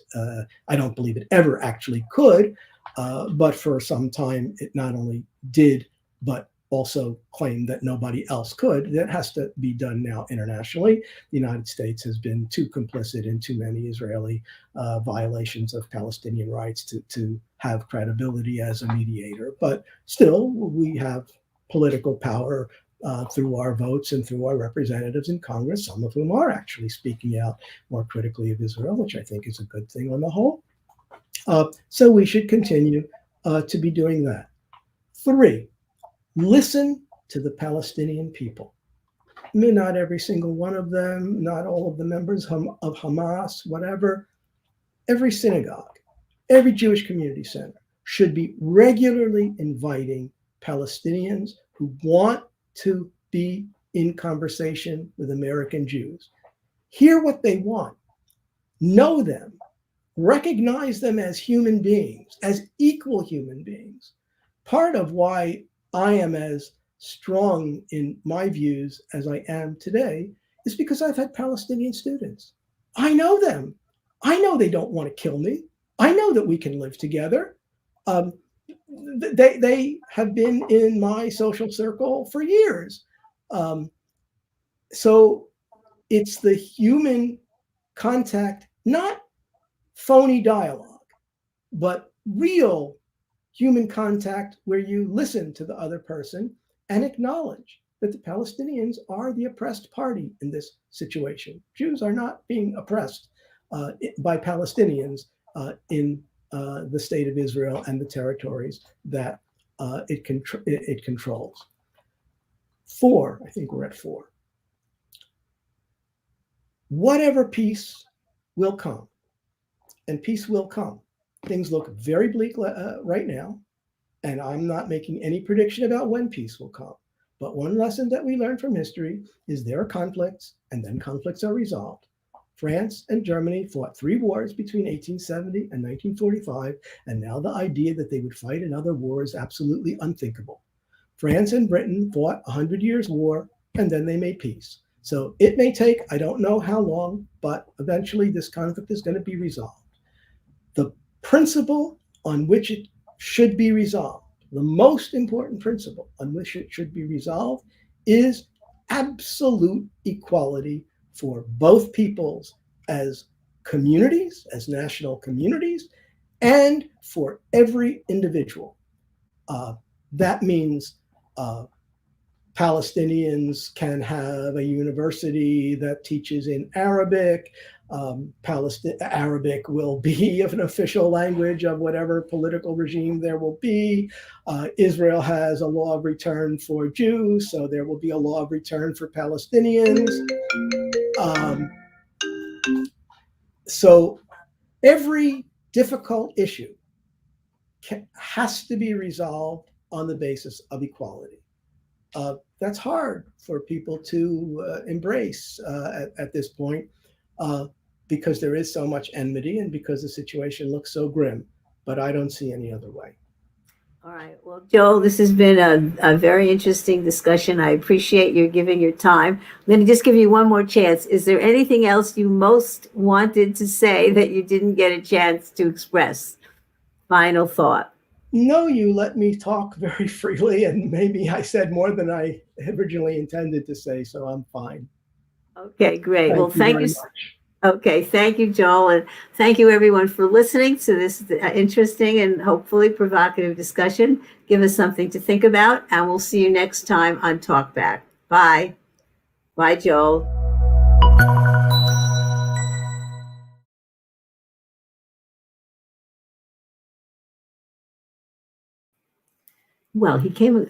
I don't believe it ever actually could, but for some time it not only did, but also claimed that nobody else could. That has to be done now internationally. The United States has been too complicit in too many Israeli violations of Palestinian rights to have credibility as a mediator. But still, we have political power through our votes and through our representatives in Congress, some of whom are actually speaking out more critically of Israel, which I think is a good thing on the whole. So we should continue to be doing that. 3, listen to the Palestinian people. I mean, not every single one of them, not all of the members of Hamas, whatever. Every synagogue, every Jewish community center should be regularly inviting Palestinians who want to be in conversation with American Jews. Hear what they want, know them, recognize them as human beings, as equal human beings. Part of why I am as strong in my views as I am today is because I've had Palestinian students. I know them. I know they don't want to kill me. I know that we can live together. They have been in my social circle for years. So it's the human contact, not phony dialogue, but real human contact where you listen to the other person and acknowledge that the Palestinians are the oppressed party in this situation. Jews are not being oppressed by Palestinians in the state of Israel and the territories that it controls. 4, I think we're at 4. Whatever peace will come, and peace will come. Things look very bleak right now, and I'm not making any prediction about when peace will come. But one lesson that we learned from history is there are conflicts, and then conflicts are resolved. France and Germany fought 3 wars between 1870 and 1945, and now the idea that they would fight another war is absolutely unthinkable. France and Britain fought a 100 Years' War and then they made peace. So it may take, I don't know how long, but eventually this conflict is going to be resolved. The principle on which it should be resolved, the most important principle on which it should be resolved, is absolute equality for both peoples as communities, as national communities, and for every individual. That means Palestinians can have a university that teaches in Arabic. Arabic will be an official language of whatever political regime there will be. Israel has a law of return for Jews, so there will be a law of return for Palestinians. So every difficult issue has to be resolved on the basis of equality. That's hard for people to embrace at this point because there is so much enmity and because the situation looks so grim. But I don't see any other way. All right. Well, Joel, this has been a very interesting discussion. I appreciate you giving your time. I'm going to just give you one more chance. Is there anything else you most wanted to say that you didn't get a chance to express? Final thought. No, you let me talk very freely, and maybe I said more than I originally intended to say, so I'm fine. Okay, great. Well, thank you. Much. Okay, thank you, Joel, and thank you everyone for listening to this interesting and hopefully provocative discussion. Give us something to think about, and we'll see you next time on Talkback. Bye. Bye, Joel. Well, he came.